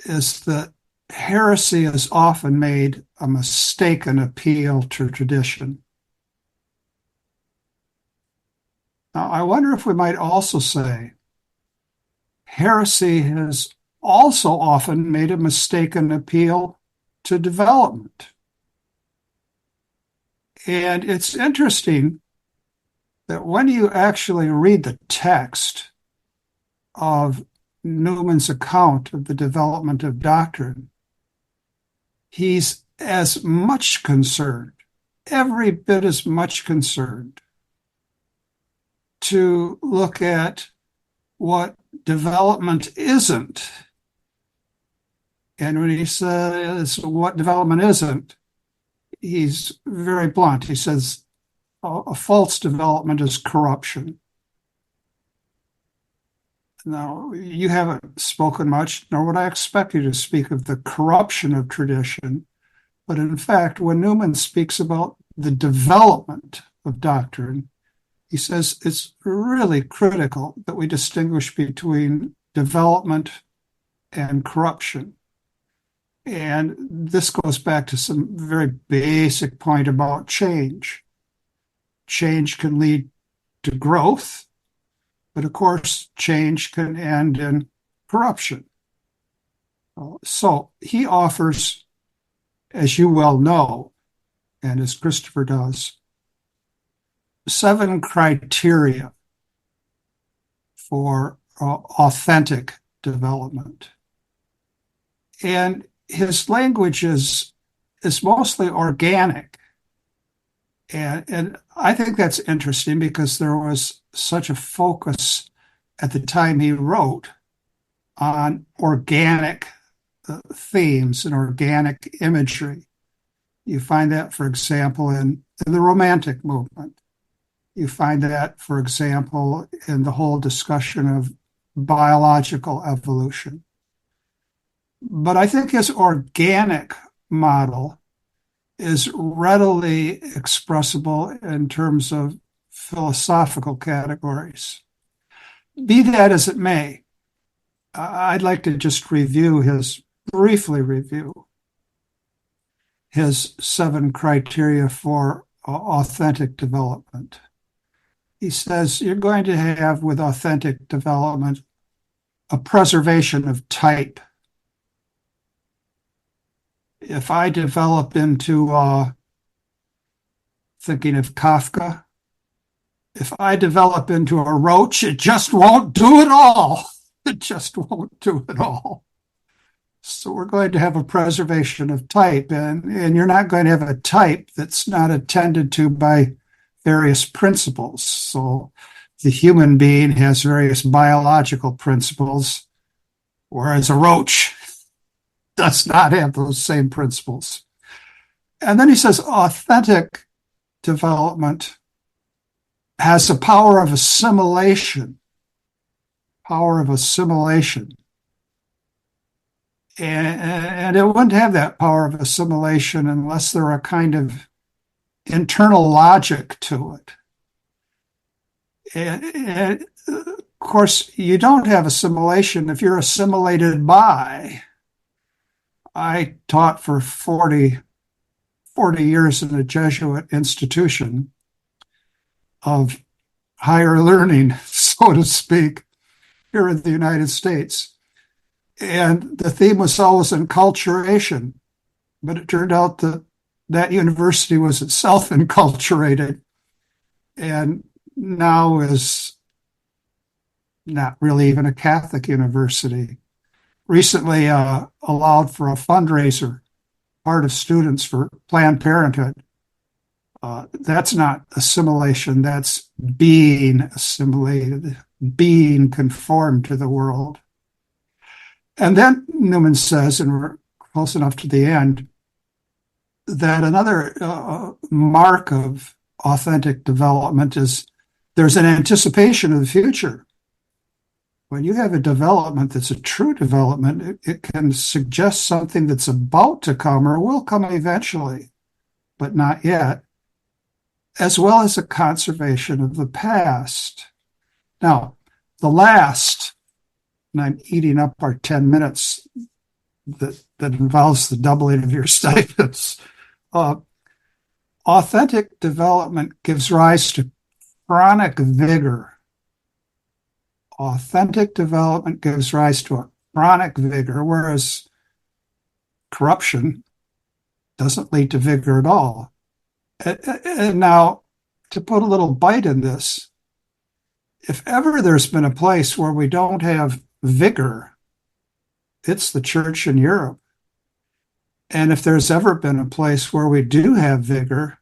Speaker 3: is that heresy is often made a mistaken appeal to tradition. Now, I wonder if we might also say heresy has also often made a mistaken appeal to development. And it's interesting that when you actually read the text of Newman's account of the development of doctrine, he's as much concerned, every bit as much concerned, to look at what development isn't. And when he says what development isn't, he's very blunt. He says a false development is corruption. Now, you haven't spoken much, nor would I expect you to speak of the corruption of tradition. But in fact, when Newman speaks about the development of doctrine, he says it's really critical that we distinguish between development and corruption. And this goes back to some very basic point about change. Change can lead to growth, but of course, change can end in corruption. So he offers, as you well know, and as Christopher does, 7 criteria for authentic development. And his language is mostly organic. And I think that's interesting because there was such a focus at the time he wrote on organic themes and organic imagery. You find that, for example, in the Romantic movement. You find that, for example, in the whole discussion of biological evolution. But I think his organic model is readily expressible in terms of philosophical categories. Be that as it may, I'd like to just review his briefly review his 7 criteria for authentic development. He says you're going to have, with authentic development, a preservation of type. If I develop into, thinking of Kafka, if I develop into a roach, it just won't do it all. It just won't do it all. So we're going to have a preservation of type, and you're not going to have a type that's not attended to by various principles. So the human being has various biological principles, whereas a roach does not have those same principles. And then he says authentic development has a power of assimilation. And it wouldn't have that power of assimilation unless there were a kind of internal logic to it. And of course, you don't have assimilation if you're assimilated by. I taught for 40 years in a Jesuit institution of higher learning, so to speak, here in the United States. And the theme was always enculturation, but it turned out that that university was itself enculturated and now is not really even a Catholic university. Recently allowed for a fundraiser, part of students for Planned Parenthood. That's not assimilation, that's being assimilated, being conformed to the world. And then Newman says, and we're close enough to the end, that another mark of authentic development is there's an anticipation of the future. When you have a development that's a true development, it can suggest something that's about to come or will come eventually, but not yet, as well as a conservation of the past. Now, the last, and I'm eating up our 10 minutes that involves the doubling of your stipends. Authentic development gives rise to chronic vigor. Authentic development gives rise to a chronic vigor, whereas corruption doesn't lead to vigor at all. And now, to put a little bite in this, if ever there's been a place where we don't have vigor, it's the church in Europe. And if there's ever been a place where we do have vigor,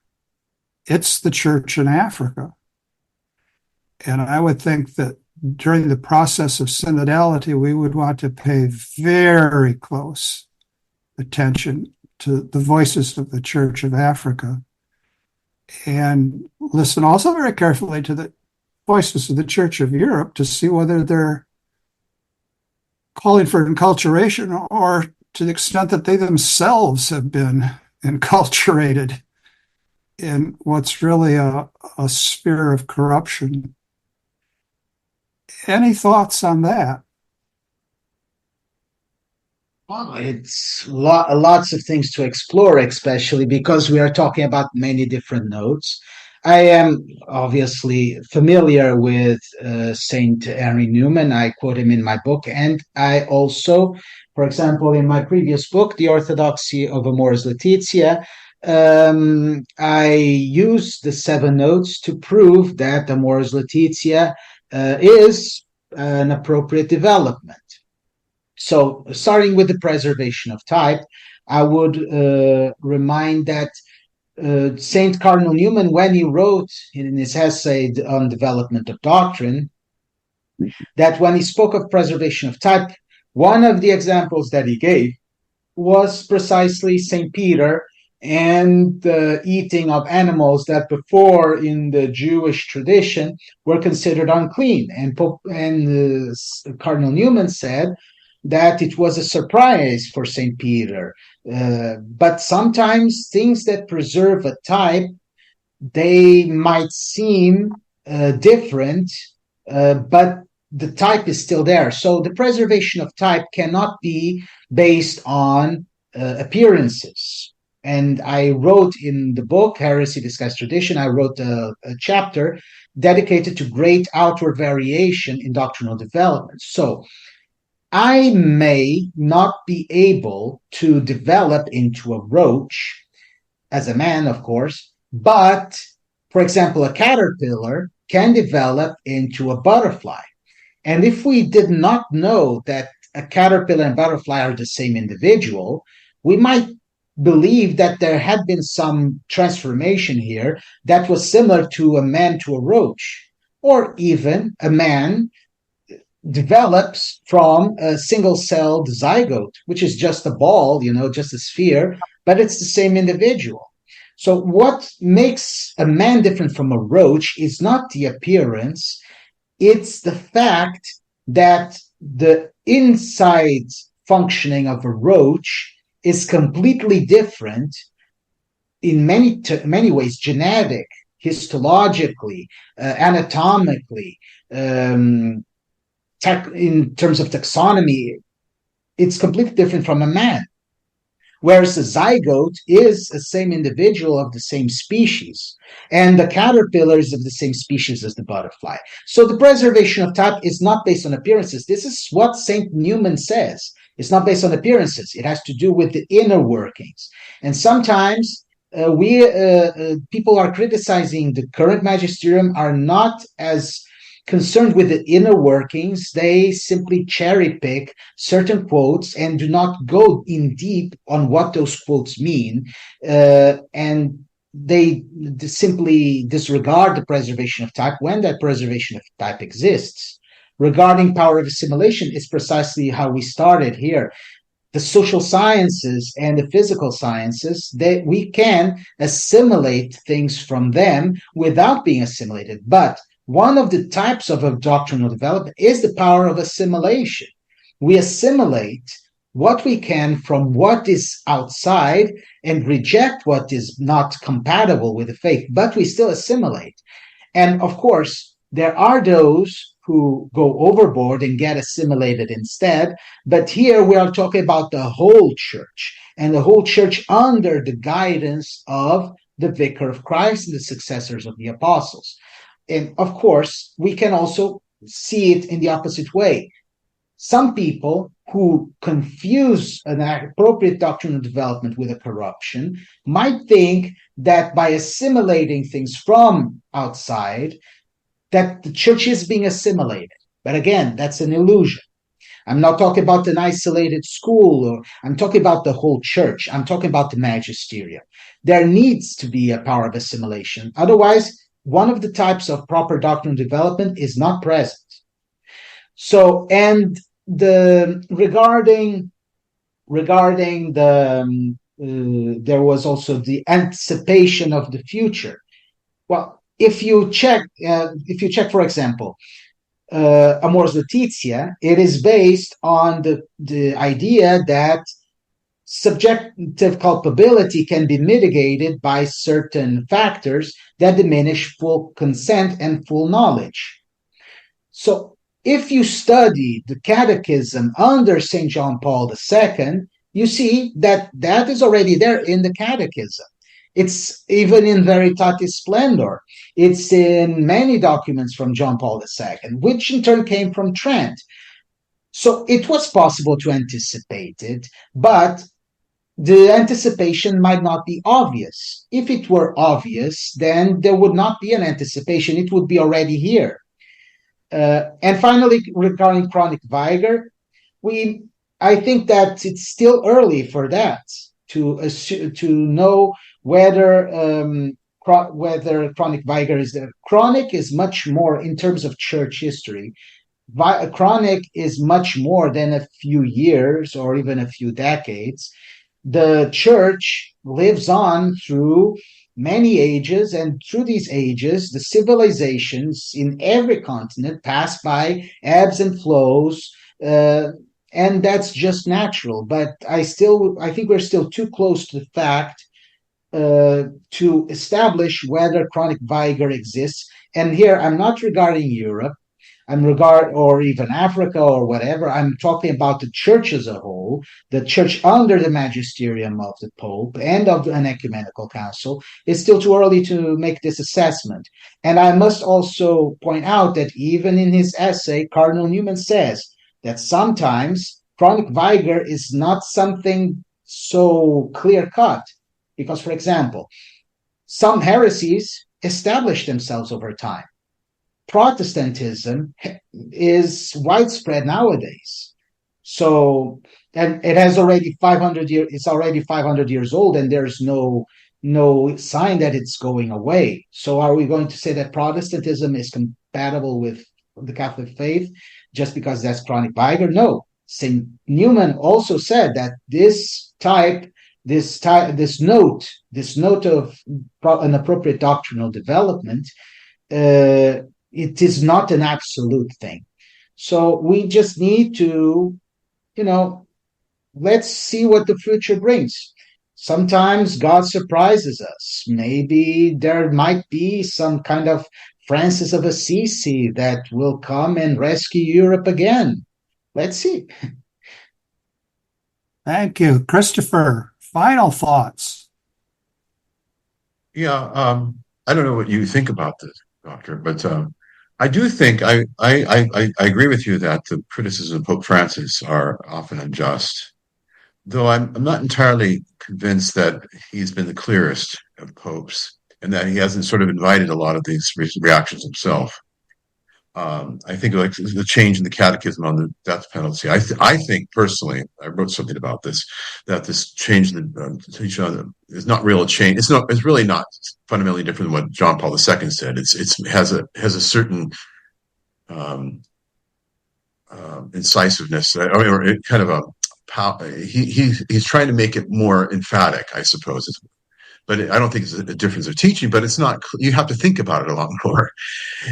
Speaker 3: it's the church in Africa. And I would think that during the process of synodality, we would want to pay very close attention to the voices of the Church of Africa and listen also very carefully to the voices of the Church of Europe to see whether they're calling for enculturation or to the extent that they themselves have been enculturated in what's really a sphere of corruption. Any thoughts on that?
Speaker 4: Well, it's lots of things to explore, especially because we are talking about many different nodes. I am obviously familiar with Saint Henry Newman. I quote him in my book. And I also, for example, in my previous book, The Orthodoxy of Amoris Laetitia, I use the 7 nodes to prove that Amoris Laetitia is an appropriate development. So, starting with the preservation of type, I would remind that St. Cardinal Newman, when he wrote in his essay on development of doctrine, that when he spoke of preservation of type, one of the examples that he gave was precisely St. Peter and the eating of animals that before in the Jewish tradition were considered unclean. And Cardinal Newman said that it was a surprise for St. Peter. But sometimes things that preserve a type, they might seem different, but the type is still there. So the preservation of type cannot be based on appearances. And I wrote in the book, Heresy Disguised Tradition, I wrote a chapter dedicated to great outward variation in doctrinal development. So I may not be able to develop into a roach as a man, of course, but for example, a caterpillar can develop into a butterfly. And if we did not know that a caterpillar and butterfly are the same individual, we might believe that there had been some transformation here that was similar to a man to a roach, or even a man develops from a single-celled zygote, which is just a ball, just a sphere, but it's the same individual. So what makes a man different from a roach is not the appearance, it's the fact that the inside functioning of a roach is completely different in many ways, genetic, histologically, anatomically, in terms of taxonomy. It's completely different from a man. Whereas the zygote is the same individual of the same species, and the caterpillar is of the same species as the butterfly. So the preservation of type is not based on appearances. This is what St. Newman says. It's not based on appearances. It has to do with the inner workings. And sometimes people are criticizing the current magisterium are not as concerned with the inner workings. They simply cherry pick certain quotes and do not go in deep on what those quotes mean. And they simply disregard the preservation of type when that preservation of type exists. Regarding power of assimilation, is precisely how we started here. The social sciences and the physical sciences, we can assimilate things from them without being assimilated. But one of the types of a doctrinal development is the power of assimilation. We assimilate what we can from what is outside and reject what is not compatible with the faith, but we still assimilate. And of course, there are those who go overboard and get assimilated instead. But here we are talking about the whole church, and the whole church under the guidance of the Vicar of Christ and the successors of the apostles. And of course, we can also see it in the opposite way. Some people who confuse an appropriate doctrinal development with a corruption might think that by assimilating things from outside, that the church is being assimilated. But again, that's an illusion. I'm not talking about an isolated school, or I'm talking about the whole church. I'm talking about the magisterium. There needs to be a power of assimilation. Otherwise, one of the types of proper doctrinal development is not present. So, and regarding the there was also the anticipation of the future. Well, if you check, for example, Amors Laetitia, it is based on the idea that subjective culpability can be mitigated by certain factors that diminish full consent and full knowledge. So if you study the Catechism under St. John Paul II, you see that is already there in the Catechism. It's even in Veritatis Splendor. It's in many documents from John Paul II, which in turn came from Trent. So it was possible to anticipate it, but the anticipation might not be obvious. If it were obvious, then there would not be an anticipation. It would be already here. And finally, regarding chronic vigor, I think that it's still early for that to know whether chronic vigor is there. Chronic is much more in terms of church history. Chronic is much more than a few years or even a few decades. The church lives on through many ages, and through these ages, the civilizations in every continent pass by ebbs and flows, and that's just natural. But I think we're still too close to the fact to establish whether chronic vigor exists. And here, I'm not regarding Europe. or even Africa or whatever. I'm talking about the church as a whole, the church under the magisterium of the Pope and of an ecumenical council. It's still too early to make this assessment. And I must also point out that even in his essay, Cardinal Newman says that sometimes chronic vigor is not something so clear cut. Because, for example, some heresies establish themselves over time. Protestantism is widespread nowadays. So, and it has already 500 years, it's already 500 years old, and there's no sign that it's going away. So are we going to say that Protestantism is compatible with the Catholic faith just because that's chronic vigor? No. St. Newman also said that this note of an appropriate doctrinal development, it is not an absolute thing. So we just need to, let's see what the future brings. Sometimes God surprises us. Maybe there might be some kind of Francis of Assisi that will come and rescue Europe again. Let's see.
Speaker 3: Thank you. Christopher, final thoughts.
Speaker 5: Yeah, I don't know what you think about this, Doctor, but I do think I agree with you that the criticisms of Pope Francis are often unjust, though I'm not entirely convinced that he's been the clearest of popes and that he hasn't sort of invited a lot of these reactions himself. I think like the change in the catechism on the death penalty. I think personally, I wrote something about this, that this change in the is not real a change. It's really not fundamentally different than what John Paul II said. It has a certain incisiveness, or kind of a he's trying to make it more emphatic, I suppose. But I don't think it's a difference of teaching, but it's not, you have to think about it a lot more.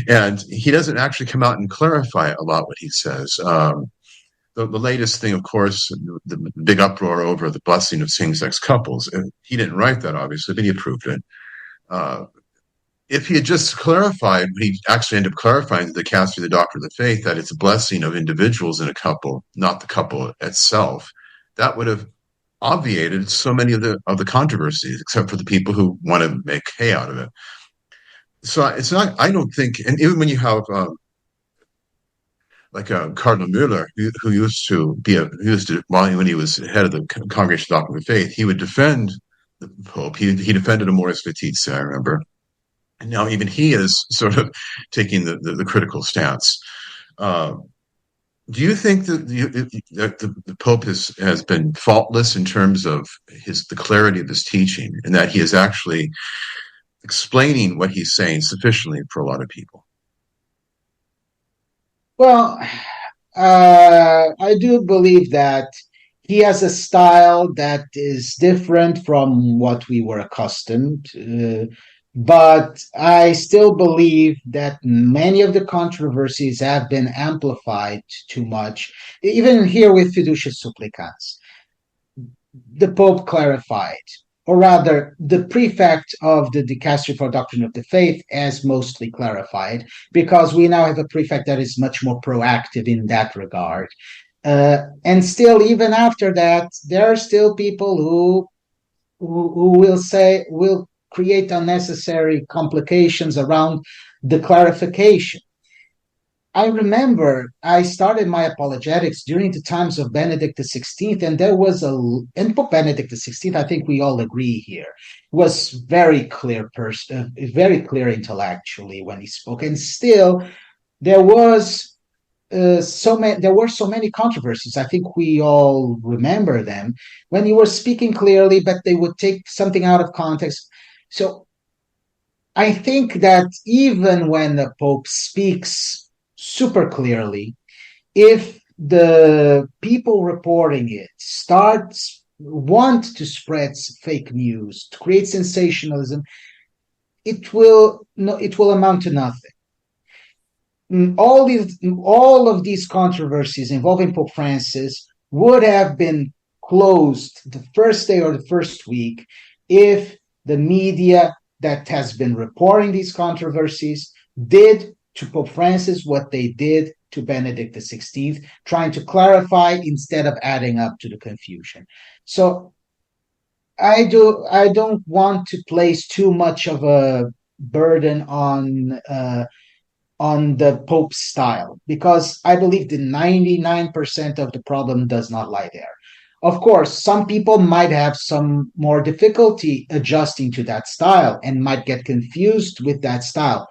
Speaker 5: And he doesn't actually come out and clarify a lot what he says. The latest thing, of course, the big uproar over the blessing of same-sex couples. He didn't write that, obviously, but he approved it. If he had just clarified, he actually ended up clarifying the Dicastery of the Doctrine of the Faith, that it's a blessing of individuals in a couple, not the couple itself, that would have obviated so many of the controversies, except for the people who want to make hay out of it. So it's not, I don't think, and even when you have Cardinal Mueller, who used to when he was head of the Congregation of Doctrine of the Faith, he would defend the Pope. He defended Amoris Laetitia, I remember. And now even he is sort of taking the critical stance. Do you think that the Pope has been faultless in terms of the clarity of his teaching, and that he is actually explaining what he's saying sufficiently for a lot of people?
Speaker 4: Well, I do believe that he has a style that is different from what we were accustomed to. But I still believe that many of the controversies have been amplified too much. Even here with Fiducia Supplicans, the Pope clarified, or rather, the prefect of the Dicastery for Doctrine of the Faith has mostly clarified, because we now have a prefect that is much more proactive in that regard. And still, even after that, there are still people who will create unnecessary complications around the clarification. I remember I started my apologetics during the times of Benedict XVI, and and Pope Benedict XVI, I think we all agree here, was very clear person, very clear intellectually when he spoke, and still there were so many controversies. I think we all remember them when he was speaking clearly, but they would take something out of context. So I think that even when the Pope speaks super clearly, if the people reporting it want to spread fake news, to create sensationalism, it will amount to nothing. All of these controversies involving Pope Francis would have been closed the first day or the first week if the media that has been reporting these controversies did to Pope Francis what they did to Benedict XVI, trying to clarify instead of adding up to the confusion. So I don't want to place too much of a burden on the Pope's style, because I believe the 99% of the problem does not lie there. Of course, some people might have some more difficulty adjusting to that style and might get confused with that style.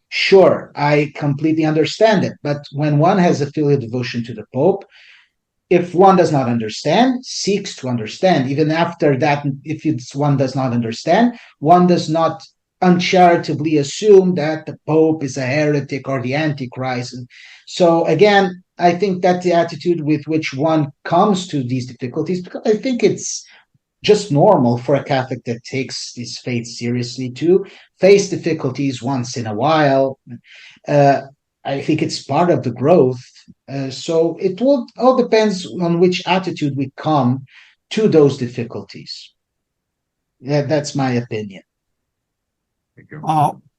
Speaker 4: Sure, I completely understand it. But when one has a filial devotion to the Pope, if one does not understand, seeks to understand. Even after that, if one does not understand, one does not uncharitably assume that the Pope is a heretic or the Antichrist. So again, I think that the attitude with which one comes to these difficulties, because I think it's just normal for a Catholic that takes his faith seriously to face difficulties once in a while. I think it's part of the growth. So it will all depends on which attitude we come to those difficulties. Yeah, that's my opinion.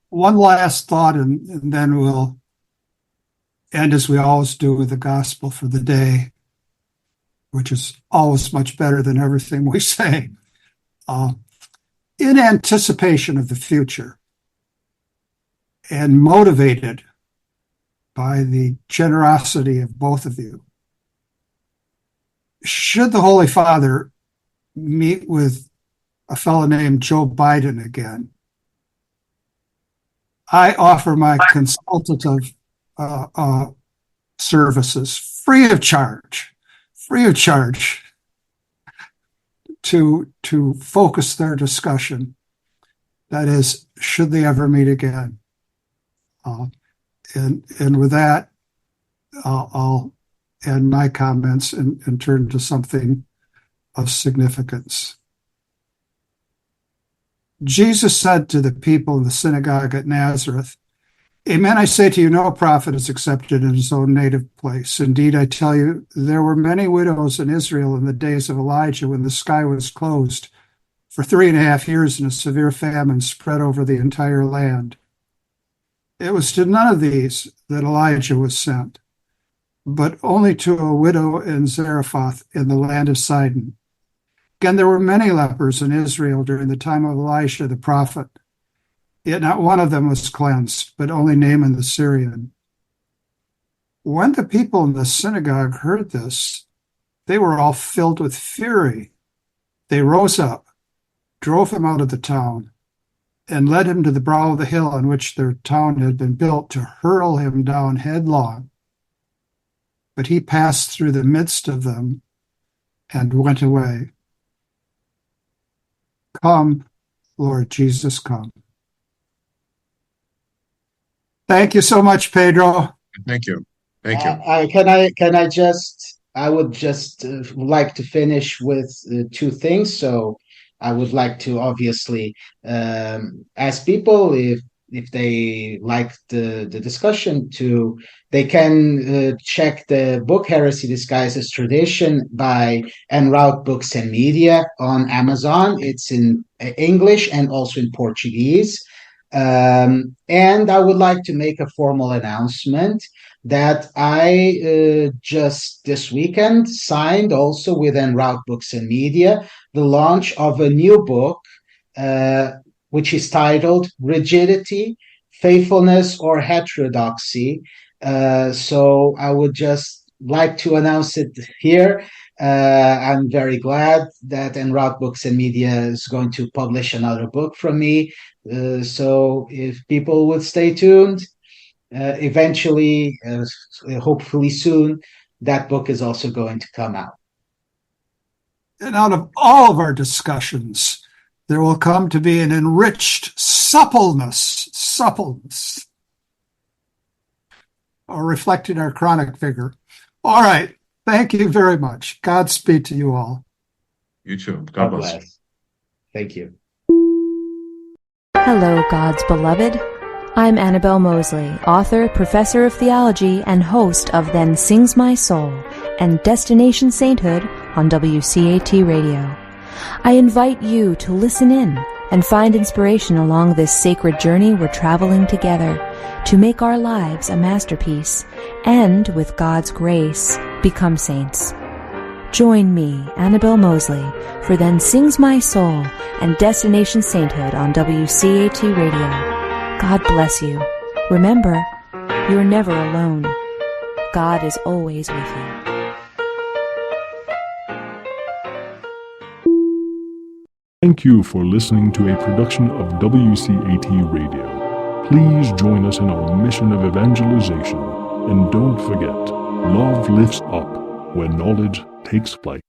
Speaker 3: One last thought, and then we'll end as we always do with the gospel for the day, which is always much better than everything we say. In anticipation of the future and motivated by the generosity of both of you, should the Holy Father meet with a fellow named Joe Biden again, I offer my consultative services free of charge to focus their discussion. That is, should they ever meet again? And with that, I'll end my comments and turn to something of significance. Jesus said to the people in the synagogue at Nazareth, "Amen, I say to you, no prophet is accepted in his own native place. Indeed, I tell you, there were many widows in Israel in the days of Elijah when the sky was closed for 3.5 years and a severe famine spread over the entire land. It was to none of these that Elijah was sent, but only to a widow in Zarephath in the land of Sidon. Again, there were many lepers in Israel during the time of Elisha the prophet. Yet not one of them was cleansed, but only Naaman the Syrian." When the people in the synagogue heard this, they were all filled with fury. They rose up, drove him out of the town, and led him to the brow of the hill on which their town had been built, to hurl him down headlong. But he passed through the midst of them and went away. Come, Lord Jesus, come. Thank you so much, Pedro.
Speaker 5: Thank you.
Speaker 4: I would just like to finish with two things. So I would like to obviously ask people if they like the discussion they can check the book Heresy Disguised as Tradition by En Route Books and Media on Amazon. It's in English and also in Portuguese. And I would like to make a formal announcement that I just this weekend signed also with En Route Books and Media the launch of a new book, which is titled Rigidity, Faithfulness, or Heterodoxy. So I would just like to announce it here. I'm very glad that En Route Books and Media is going to publish another book from me. So if people would stay tuned, eventually, hopefully soon, that book is also going to come out.
Speaker 3: And out of all of our discussions, there will come to be an enriched suppleness, reflecting our chronic vigor. All right. Thank you very much. Godspeed to you all.
Speaker 5: You too. God bless.
Speaker 4: Thank you.
Speaker 2: Hello, God's beloved. I'm Annabelle Mosley, author, professor of theology, and host of Then Sings My Soul and Destination Sainthood on WCAT Radio. I invite you to listen in and find inspiration along this sacred journey we're traveling together to make our lives a masterpiece and, with God's grace, become saints. Join me, Annabelle Mosley, for Then Sings My Soul and Destination Sainthood on WCAT Radio. God bless you. Remember, you're never alone. God is always with you.
Speaker 6: Thank you for listening to a production of WCAT Radio. Please join us in our mission of evangelization. And don't forget, love lifts up when knowledge takes flight.